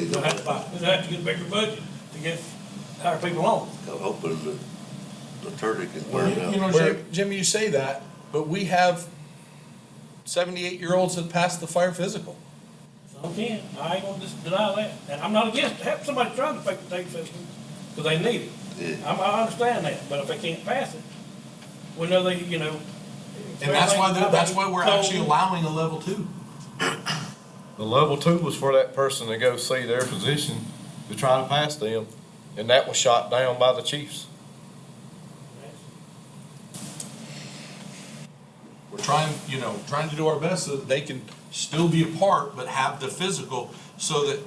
We'll have to get a bigger budget to get hire people on. I'm hoping that the attorney can Well, find out. you know, Jimmy, you say that, but we have 78-year-olds that passed the fire physical. Some can, I ain't gonna just deny that, and I'm not against, have somebody trying to take the state system, because they need it. Yeah. I understand that, but if they can't pass it, we know they, you know. And that's why we're actually allowing a level 2. The level 2 was for that person to go see their physician to try to pass them, and that was shot down by the chiefs. We're trying to do our best so that they can still be a part, but have the physical, so that,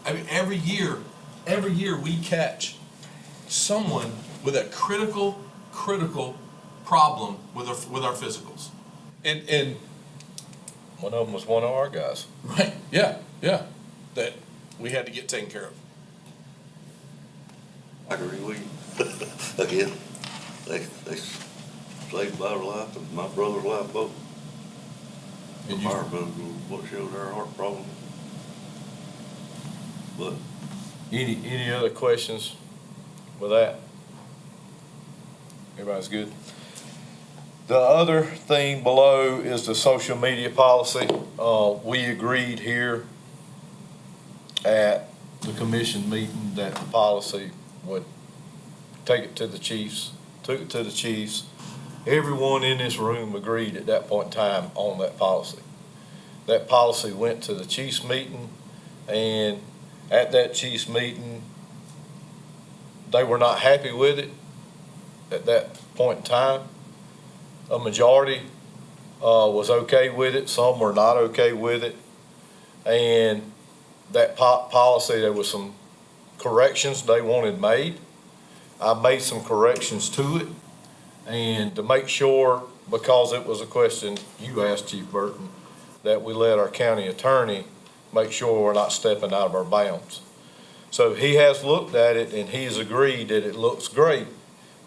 I mean, every year we catch someone with a critical problem with our physicals. And, One of them was one of our guys. right, yeah, that we had to get taken care of. I agree with you. Again, they saved my life and my brother's life both. The And you- firemen, what showed their heart problem. But Any other questions with that? Everybody's good? The other thing below is the social media policy. We agreed here at the commission meeting that the policy would take it to the chiefs, took it to the chiefs. Everyone in this room agreed at that point in time on that policy. That policy went to the chiefs meeting, and at that chiefs meeting, they were not happy with it at that point in time. A majority was okay with it, some were not okay with it. And that policy, there was some corrections they wanted made. I made some corrections to it. And to make sure, because it was a question you asked, Chief Burton, that we let our county attorney make sure we're not stepping out of our bounds. So he has looked at it and he's agreed that it looks great,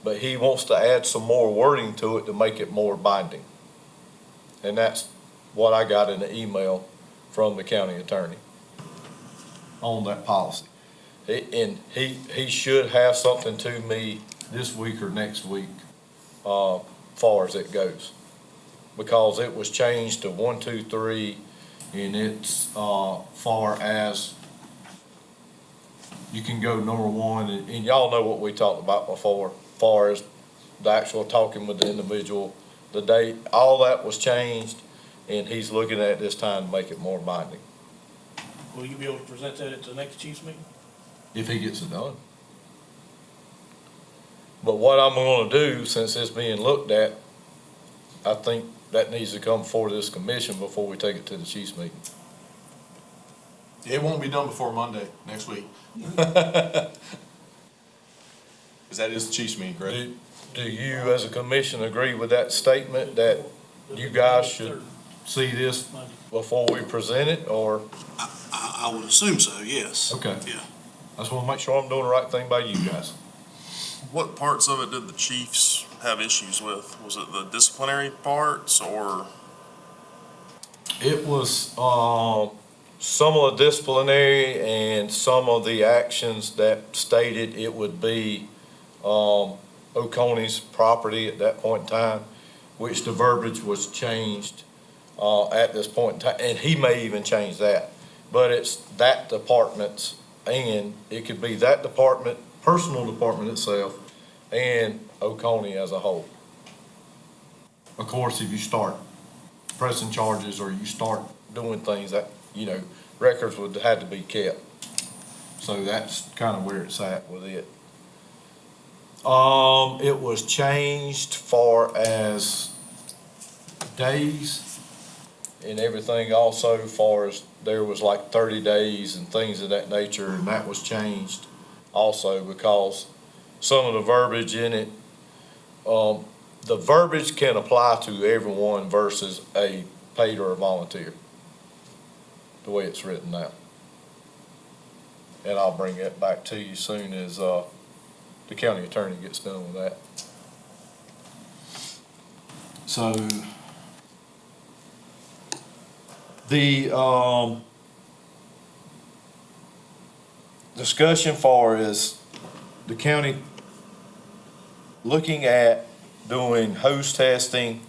but he wants to add some more wording to it to make it more binding. And that's what I got in the email from the county attorney on that policy. And he should have something to me this week or next week, far as it goes. Because it was changed to 1, 2, 3, and it's, far as you can go number one, and y'all know what we talked about before, far as the actual talking with the individual, the date, all that was changed, and he's looking at this time to make it more binding, Will you be able to present that at the next chief's meeting? if he gets it done. But what I'm gonna do, since it's being looked at, I think that needs to come before this commission before we take it to the chiefs meeting. It won't be done before Monday, next week. Cause that is the chief's meeting, correct? Do you, as a commission, agree with that statement, that you guys should see this before we present it, or? I would assume so, yes. Okay. Yeah. I just wanna make sure I'm doing the right thing by you guys. What parts of it did the chiefs have issues with? Was it the disciplinary parts or? It was, some of the disciplinary and some of the actions that stated it would be, Oconee's property at that point in time, which the verbiage was changed, at this point in time, and he may even change that. But it's that department's, and it could be that department, personal department itself, and Oconee as a whole. Of course, if you start pressing charges or you start doing things that, records would have to be kept. So that's kind of where it's at with it. It was changed far as days and everything also, far as there was like 30 days and things of that nature, and that was changed also because some of the verbiage in it, the verbiage can apply to everyone versus a paid or a volunteer, the way it's written now. And I'll bring that back to you soon as, the county attorney gets done with that. So, the, discussion far as the county looking at doing hose testing,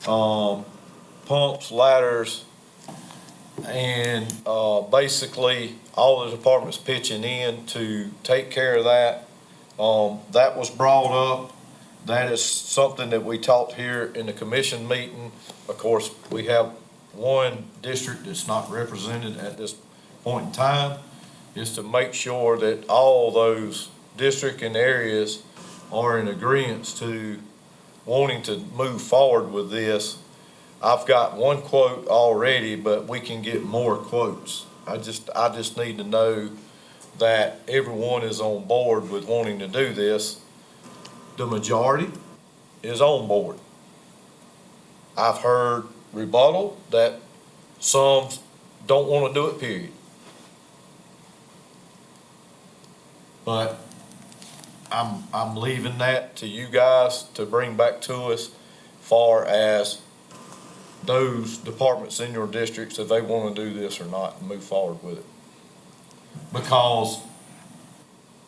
pumps, ladders, and, basically all the departments pitching in to take care of that. That was brought up. That is something that we talked here in the commission meeting. Of course, we have one district that's not represented at this point in time, is to make sure that all those district and areas are in agreement to wanting to move forward with this. I've got one quote already, but we can get more quotes. I just need to know, that everyone is on board with wanting to do this. The majority is on board. I've heard rebuttal that some don't want to do it, period. But I'm leaving that to you guys to bring back to us far as those departments in your districts, if they want to do this or not, and move forward with it. Because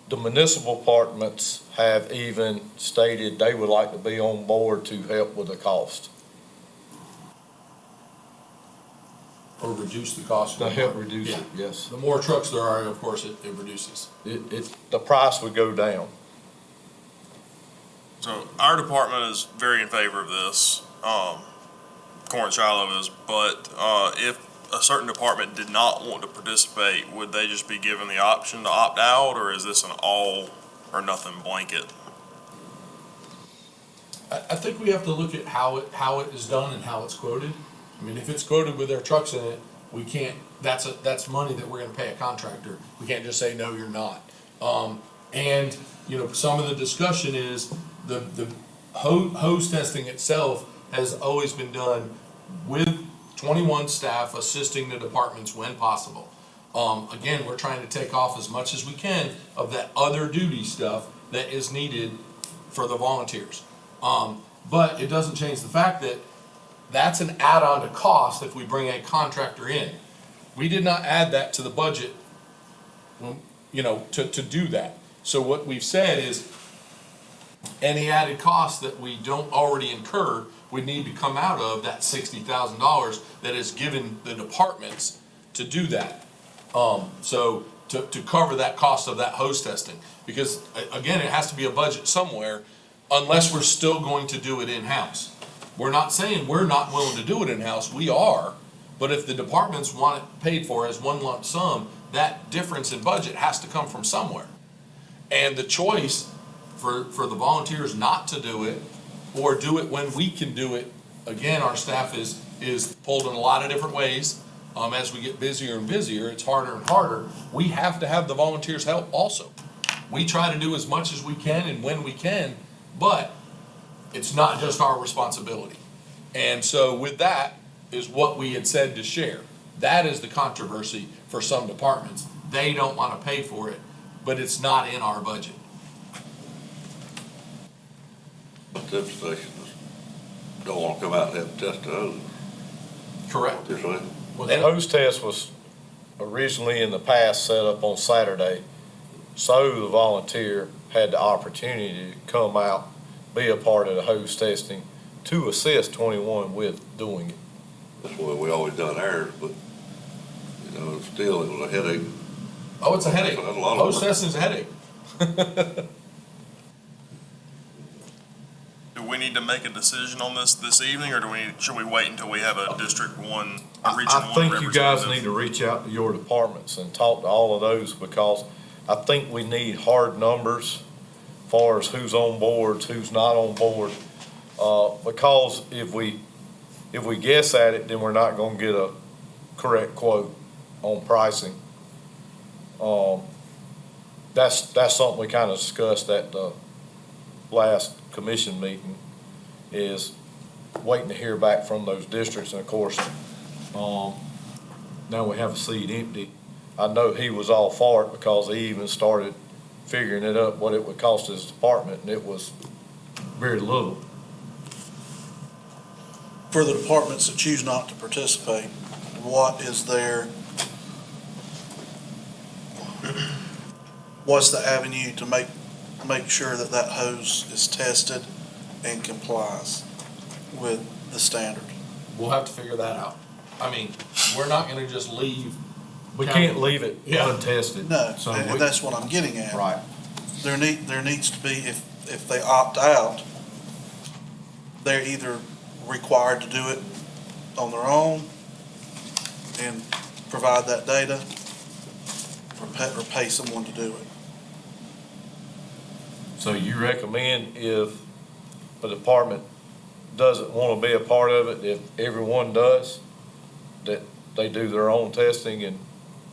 the municipal departments have even stated they would like to be on board to help with the cost, Or reduce the cost. to help reduce Yeah. it, yes. The more trucks there are, of course, it reduces. The price would go down. So our department is very in favor of this, Corinth Shiloh is, but, if a certain department did not want to participate, would they just be given the option to opt out, or is this an all or nothing blanket? I think we have to look at how it is done and how it's quoted. I mean, if it's quoted with their trucks in it, we can't, that's money that we're gonna pay a contractor. We can't just say, no, you're not. And, you know, some of the discussion is the hose testing itself has always been done with 21 staff assisting the departments when possible. Again, we're trying to take off as much as we can of that other duty stuff that is needed for the volunteers. But it doesn't change the fact that that's an add-on to cost if we bring a contractor in. We did not add that to the budget, you know, to do that. So what we've said is, any added costs that we don't already incur would need to come out of that $60,000 that is given the departments to do that. So to cover that cost of that hose testing, because again, it has to be a budget somewhere, unless we're still going to do it in-house. We're not saying we're not willing to do it in-house, we are, but if the departments want it paid for as one lump sum, that difference in budget has to come from somewhere. And the choice for the volunteers not to do it, or do it when we can do it, again, our staff is pulled in a lot of different ways. As we get busier and busier, it's harder and harder. We have to have the volunteers' help also. We try to do as much as we can and when we can, but it's not just our responsibility. And so with that is what we had said to share. That is the controversy for some departments. They don't want to pay for it, but it's not in our budget. But them stations don't wanna come out and have to test the hose, Correct. you're saying? Well, The hose test was originally in the past set up on Saturday, so the volunteer had the opportunity to come out, be a part of the hose testing, to assist 21 with doing it. That's the way we always done ours, but, you know, still, it was a headache. Oh, it's a headache. That's a lot of Hose work. testing is a headache. Do we need to make a decision on this evening, or should we wait until we have a District 1, a Region 1 I think you guys representative? need to reach out to your departments and talk to all of those, because I think we need hard numbers as far as who's on board, who's not on board. Because if we guess at it, then we're not gonna get a correct quote on pricing. That's something we kind of discussed at the last commission meeting, is waiting to hear back from those districts. And of course, now we have a seat empty. I know he was all for it, because he even started figuring it up, what it would cost his department, and it was very little. For the departments that choose not to participate, what is what's the avenue to make sure that that hose is tested and complies with the standard? We'll have to figure that out. I mean, we're not gonna just leave. We can't leave it Yeah. untested. No, So and we- that's what I'm getting at. Right. There needs to be, if they opt out, they're either required to do it on their own and provide that data, or pay someone to do it. So you recommend, if a department doesn't want to be a part of it, if everyone does, that they do their own testing and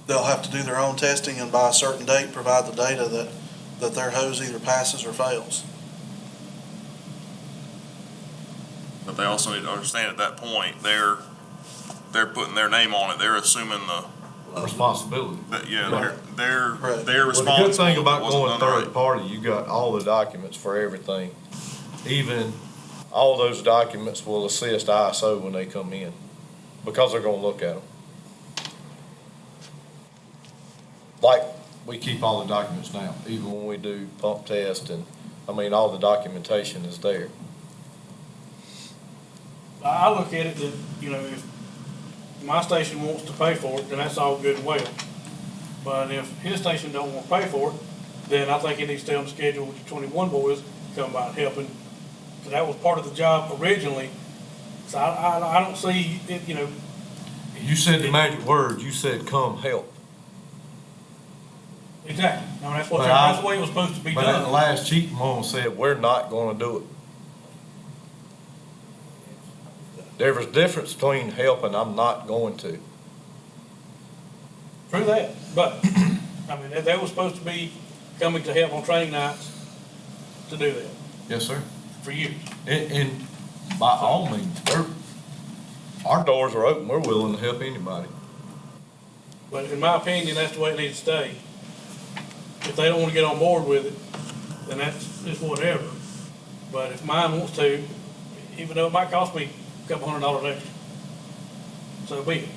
they'll have to do their own testing and by a certain date, provide the data that their hose either passes or fails. But they also need to understand at that point, they're putting their name on it. They're assuming Responsibility. they're Right. they're Well, the responsible. good thing if it about wasn't going done right. third party, you got all the documents for everything. Even all those documents will assist ISO when they come in, because they're gonna look at them. Like, we keep all the documents now, even when we do pump test and, all the documentation is there. I look at it that, if my station wants to pay for it, then that's all good and well. But if his station don't want to pay for it, then I think he needs to stay on the schedule with the 21 boys, come by and helping. So that was part of the job originally. So I don't see it, You said the magic words, you said come help. exactly. No, that's But that's the way it was supposed to be But at the done. last cheating one said, we're not gonna do it. There was a difference between help and I'm not going to. True that, but, they were supposed to be coming to help on training nights to do that Yes, sir. for years. And by all means, our doors are open, we're willing to help anybody. But in my opinion, that's the way it needs to stay. If they don't wanna get on board with it, then that's just whatever. But if mine wants to, even though it might cost me a couple $100 extra, so be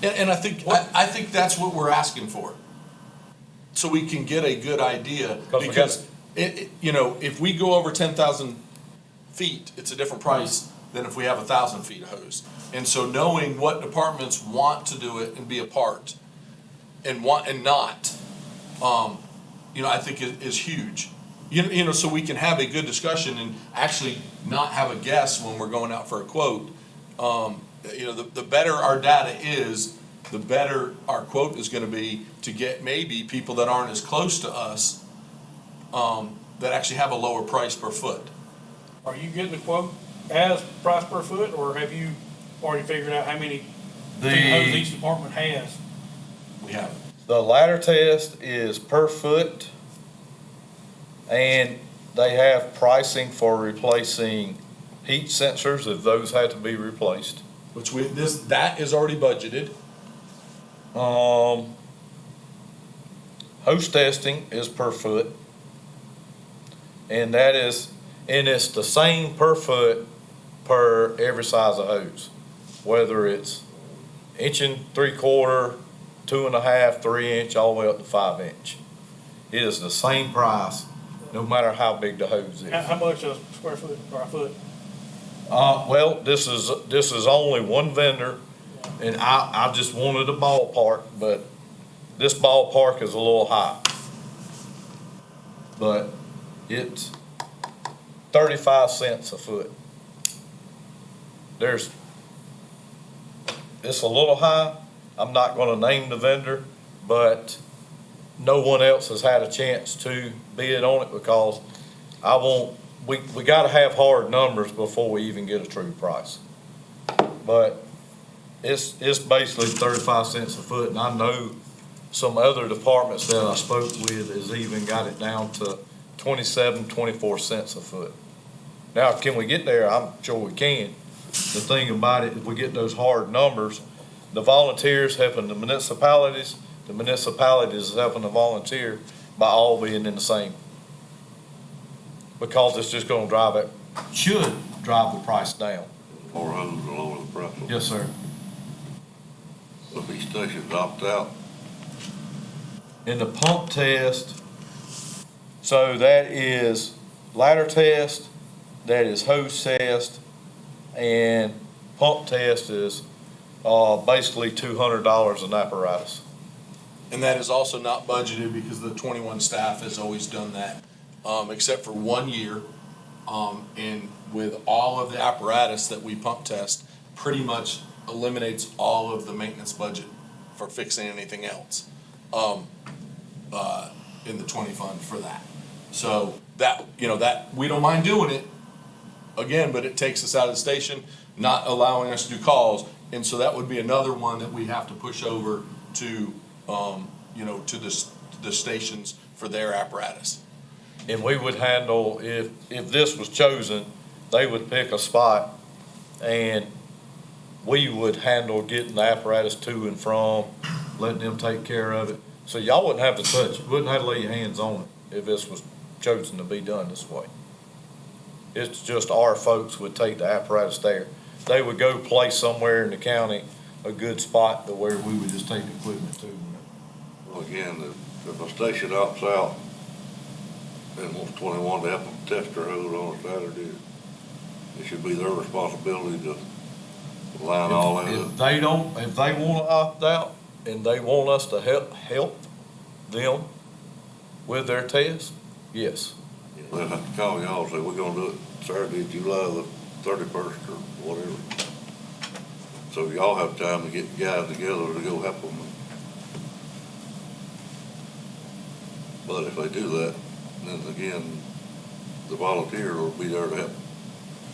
it. And I think that's what we're asking for. So we can get a good idea, we because if we go over 10,000 feet, it's a different price than if we have 1,000 feet of hose. And so knowing what departments want to do it and be a part and want and not, I think is huge. So we can have a good discussion and actually not have a guess when we're going out for a quote. The better our data is, the better our quote is gonna be to get maybe people that aren't as close to us, that actually have a lower price per foot. Are you getting the quote as price per foot, or have you already figured out how many feet hose each department has? We have it. The ladder test is per foot, and they have pricing for replacing heat sensors if those had to be replaced. Which that is already budgeted. Hose testing is per foot. And it's the same per foot per every size of hose. Whether it's 1 3/4, 2.5, 3 inch, all the way up to 5 inch. It is the same price, no matter how big the hose is. How much a square foot or a foot? Well, this is only one vendor, and I just wanted a ballpark, but this ballpark is a little high. But it's 35 cents a foot. It's a little high. I'm not gonna name the vendor, but no one else has had a chance to bid on it because we gotta have hard numbers before we even get a true price. But it's basically 35 cents a foot, and I know some other departments that I spoke with has even got it down to 27, 24 cents a foot. Now, can we get there? I'm sure we can. The thing about it, if we get those hard numbers, the volunteers helping the municipalities helping the volunteer by all being in the same. Because it's just gonna should drive the price down. 400 along with the price. Yes, sir. If each station's opt out, In the pump test, so that is ladder test, that is hose test, and pump test is, basically $200 an apparatus. And that is also not budgeted because the 21 staff has always done that, except for 1 year. And with all of the apparatus that we pump test, pretty much eliminates all of the maintenance budget for fixing anything else, in the 20 fund for that. So that we don't mind doing it, again, but it takes us out of the station, not allowing us to do calls. And so that would be another one that we have to push over to, to the stations for their apparatus. And we would handle, if this was chosen, they would pick a spot and we would handle getting the apparatus to and from, letting them take care of it. So y'all wouldn't have to touch it, wouldn't have to lay your hands on it if this was chosen to be done this way. It's just our folks would take the apparatus there. They would go place somewhere in the county, a good spot to where we would just take the equipment to. Well, again, if a station opts out and wants 21 to help them test their hose on a Saturday, it should be their responsibility to line all that up. If they wanna opt out and they want us to help them with their test, yes. They'll have to call y'all and say, we're gonna do it Saturday, July the 31st or whatever. So y'all have time to get guys together to go help them. But if they do that, then again, the volunteer will be there to help.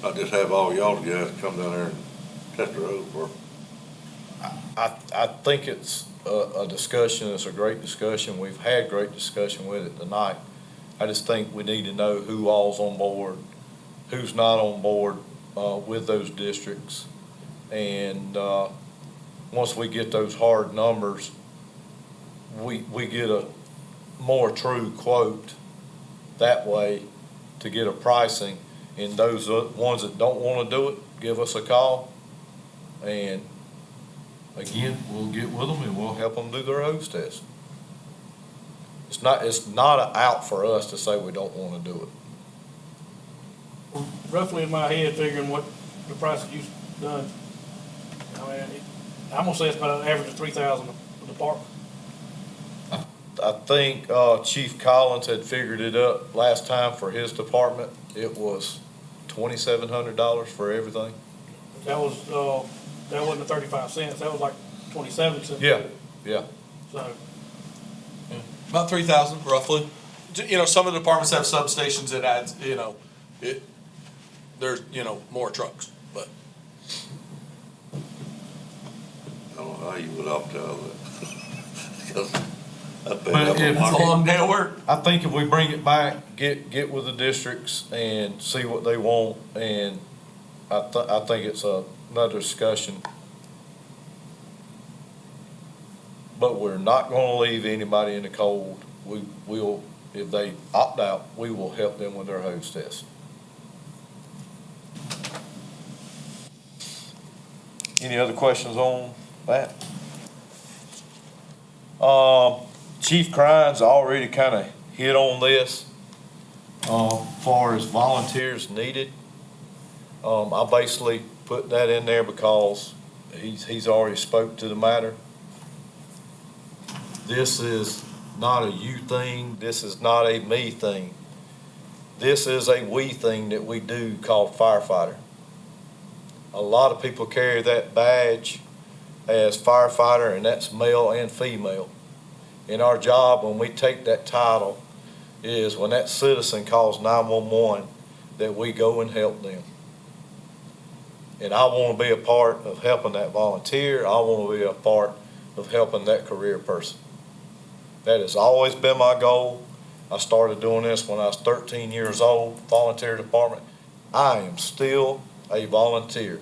I just have all y'all guys come down there and test their hose for. I think it's a discussion, it's a great discussion, we've had great discussion with it tonight. I just think we need to know who all's on board, who's not on board, with those districts. And, once we get those hard numbers, we get a more true quote that way to get a pricing. And those ones that don't wanna do it, give us a call. And again, we'll get with them and we'll help them do their hose test. It's not a out for us to say we don't wanna do it. Roughly in my head, figuring what the price that you've done, I mean, I'm gonna say it's about an average of 3,000 a department. I think, Chief Collins had figured it up last time for his department. It was $2,700 for everything. That wasn't the 35 cents, that was like 27 cents. Yeah. So, About 3,000 roughly. Some of the departments have substations that adds, there's, more trucks, but. I don't know how you would opt out of that. Because I pay But up if- a It's a long day of work. I think if we bring it back, get with the districts and see what they want, and I think it's another discussion. But we're not gonna leave anybody in the cold. We'll, if they opt out, we will help them with their hose test. Any other questions on that? Chief Crines already kinda hit on this, far as volunteers needed. I basically put that in there because he's already spoke to the matter. This is not a you thing, this is not a me thing. This is a we thing that we do called firefighter. A lot of people carry that badge as firefighter, and that's male and female. And our job, when we take that title, is when that citizen calls 911, that we go and help them. And I want to be a part of helping that volunteer. I want to be a part of helping that career person. That has always been my goal. I started doing this when I was 13 years old, volunteer department. I am still a volunteer.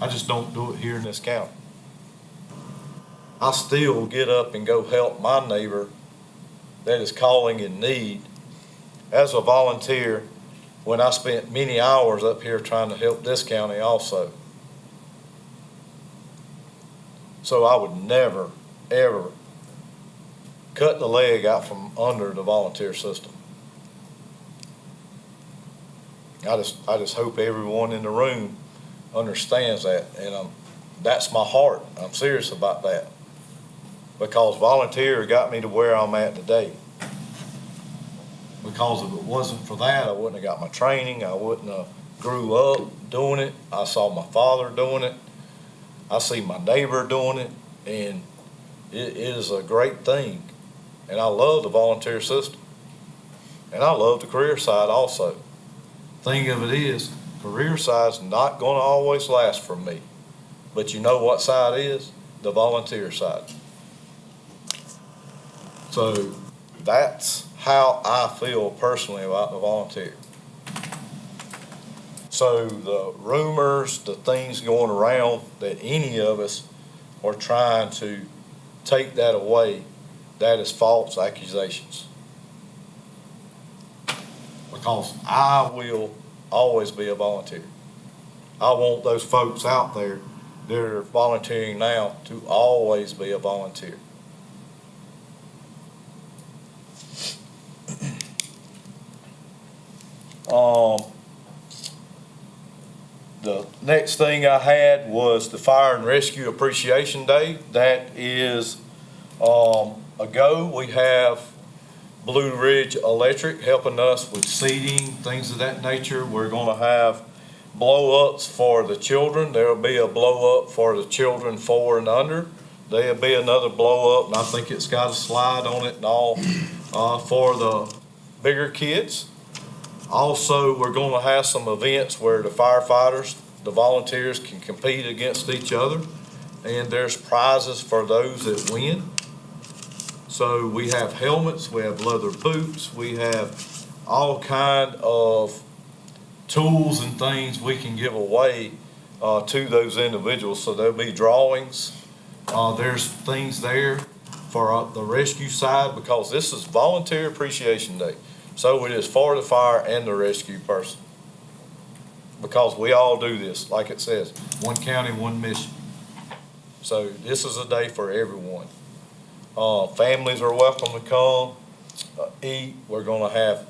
I just don't do it here in this county. I still get up and go help my neighbor that is calling in need. As a volunteer, when I spent many hours up here trying to help this county also. So I would never, ever cut the leg out from under the volunteer system. I just hope everyone in the room understands that, and that's my heart. I'm serious about that. Because volunteer got me to where I'm at today. Because if it wasn't for that, I wouldn't have got my training, I wouldn't have grew up doing it. I saw my father doing it. I see my neighbor doing it, and it is a great thing. And I love the volunteer system. And I love the career side also. Thing of it is, career side's not gonna always last for me. But you know what side is? The volunteer side. So that's how I feel personally about the volunteer. So the rumors, the things going around that any of us are trying to take that away, that is false accusations. Because I will always be a volunteer. I want those folks out there that are volunteering now to always be a volunteer. The next thing I had was the Fire and Rescue Appreciation Day. That is, we have Blue Ridge Electric helping us with seating, things of that nature. We're gonna have blow-ups for the children. There'll be a blow-up for the children 4 and under. There'll be another blow-up, and I think it's got a slide on it and all, for the bigger kids. Also, we're gonna have some events where the firefighters, the volunteers can compete against each other, and there's prizes for those that win. So we have helmets, we have leather boots, we have all kind of tools and things we can give away to those individuals. So there'll be drawings. There's things there for the rescue side, because this is Volunteer Appreciation Day. So it is for the fire and the rescue person. Because we all do this, like it says, one county, one mission. So this is a day for everyone. Families are welcome to come, eat. We're gonna have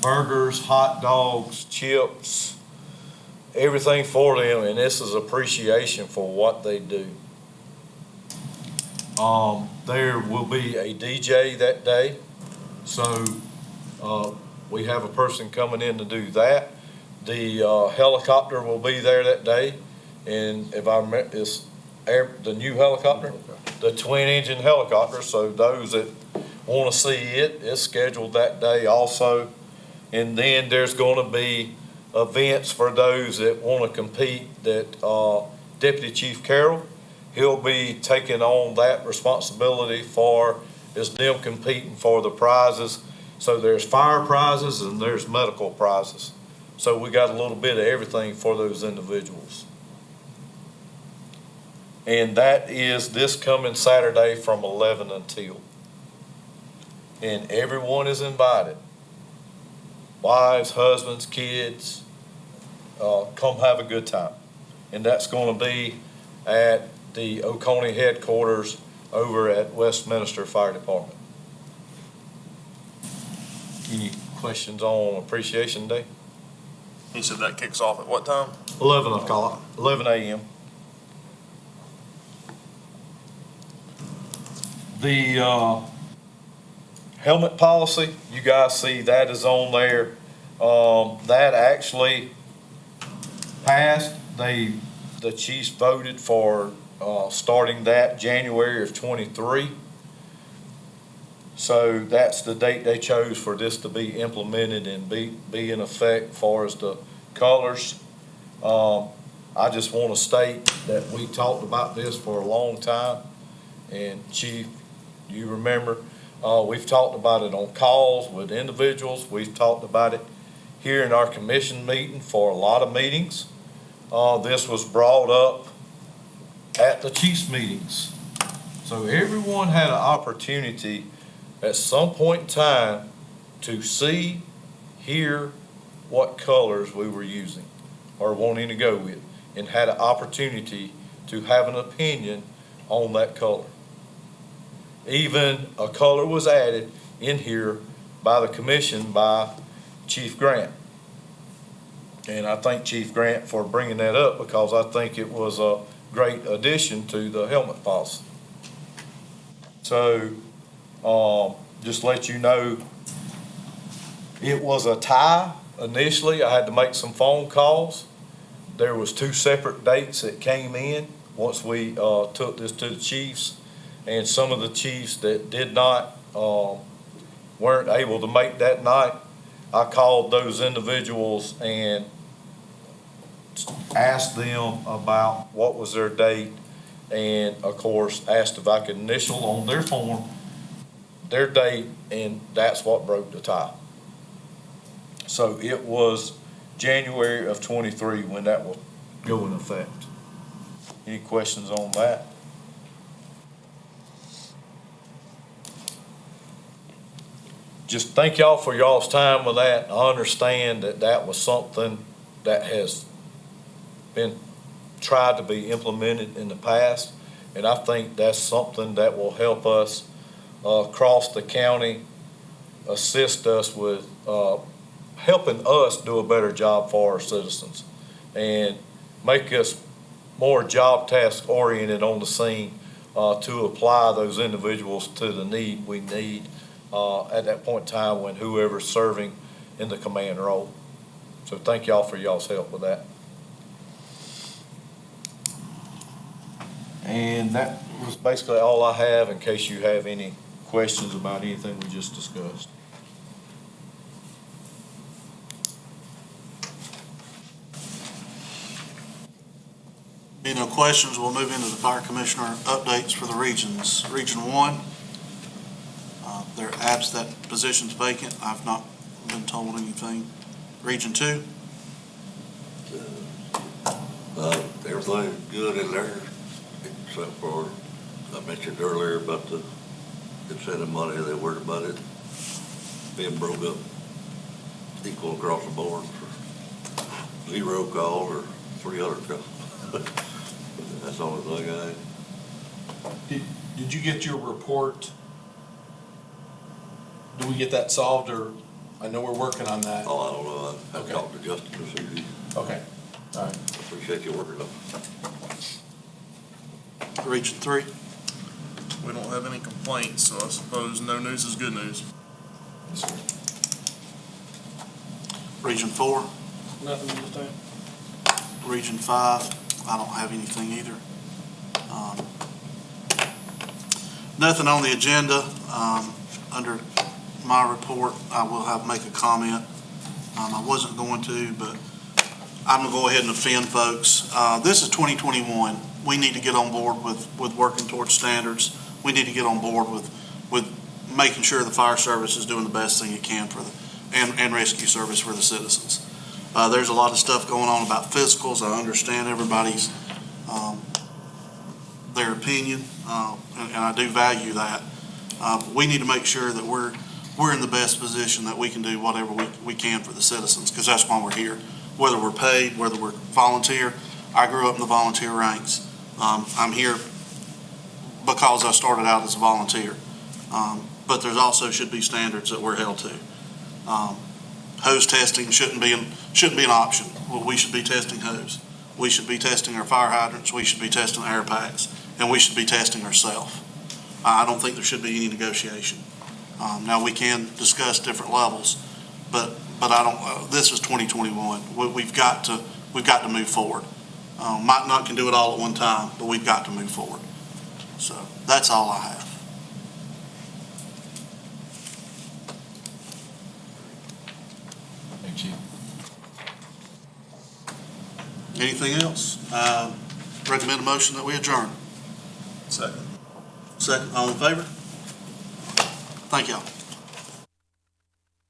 burgers, hot dogs, chips, everything for them, and this is appreciation for what they do. There will be a DJ that day, so we have a person coming in to do that. The helicopter will be there that day, and if I remember, it's the new helicopter, the twin-engine helicopter. So those that want to see it, it's scheduled that day also. And then there's going to be events for those that want to compete. That Deputy Chief Carroll, he'll be taking on that responsibility for is them competing for the prizes. So there's fire prizes and there's medical prizes. So we got a little bit of everything for those individuals. And that is this coming Saturday from 11 until. And everyone is invited. Wives, husbands, kids, come have a good time. And that's going to be at the Oconee headquarters over at Westminster Fire Department. Any questions on Appreciation Day? He said that kicks off at what time? 11 a.m. The helmet policy, you guys see that is on there. That actually passed. The chiefs voted for starting that January of '23. So that's the date they chose for this to be implemented and be in effect as far as the colors. I just want to state that we talked about this for a long time. And Chief, you remember, we've talked about it on calls with individuals. We've talked about it here in our commission meeting for a lot of meetings. This was brought up at the chiefs meetings. So everyone had an opportunity at some point in time to see, hear what colors we were using or wanting to go with, and had an opportunity to have an opinion on that color. Even a color was added in here by the commission by Chief Grant. And I thank Chief Grant for bringing that up, because I think it was a great addition to the helmet policy. So, just let you know, it was a tie initially. I had to make some phone calls. There was 2 separate dates that came in once we took this to the chiefs. And some of the chiefs that did not, weren't able to make that night, I called those individuals and asked them about what was their date, and of course asked if I could initial on their form their date, and that's what broke the tie. So it was January of '23 when that will go in effect. Any questions on that? Just thank y'all for y'all's time with that. I understand that that was something that has been tried to be implemented in the past, and I think that's something that will help us across the county, assist us with helping us do a better job for our citizens, and make us more job task oriented on the scene to apply those individuals to the need we need at that point in time when whoever's serving in the command role. So thank y'all for y'all's help with that. And that was basically all I have in case you have any questions about anything we just discussed. Being no questions, we'll move into the fire commissioner updates for the regions. Region 1, they're abs, that position's vacant. I've not been told anything. Region 2, Everything's good in there, except for, I mentioned earlier about the incentive money, they worried about it being broke up equal across the board for 0 calls or 300 calls. That's the only thing I had. Did you get your report? Do we get that solved, or, I know we're working on that. Oh, I don't know, I Okay. talked to Justin this evening. Okay, all right. Appreciate you working on it. Region 3, We don't have any complaints, so I suppose no news is good news. Yes, sir. Region 4, Nothing to understand. Region 5, I don't have anything either. Nothing on the agenda. Under my report, I will make a comment. I wasn't going to, but I'm gonna go ahead and offend folks. This is 2021. We need to get on board with working towards standards. We need to get on board with making sure the fire service is doing the best thing it can for and rescue service for the citizens. There's a lot of stuff going on about physicals. I understand everybody's, their opinion, and I do value that. We need to make sure that we're in the best position that we can do whatever we can for the citizens, because that's why we're here. Whether we're paid, whether we're volunteer. I grew up in the volunteer ranks. I'm here because I started out as a volunteer. But there's also should be standards that we're held to. Hose testing shouldn't be an option. Well, we should be testing hose. We should be testing our fire hydrants. We should be testing air packs, and we should be testing ourselves. I don't think there should be any negotiation. Now we can discuss different levels, but I don't. This is 2021. We've got to move forward. Might not can do it all at one time, but we've got to move forward. So that's all I have. Thank you. Anything else? Recommend a motion that we adjourn. Second. Second, all in favor? Thank y'all.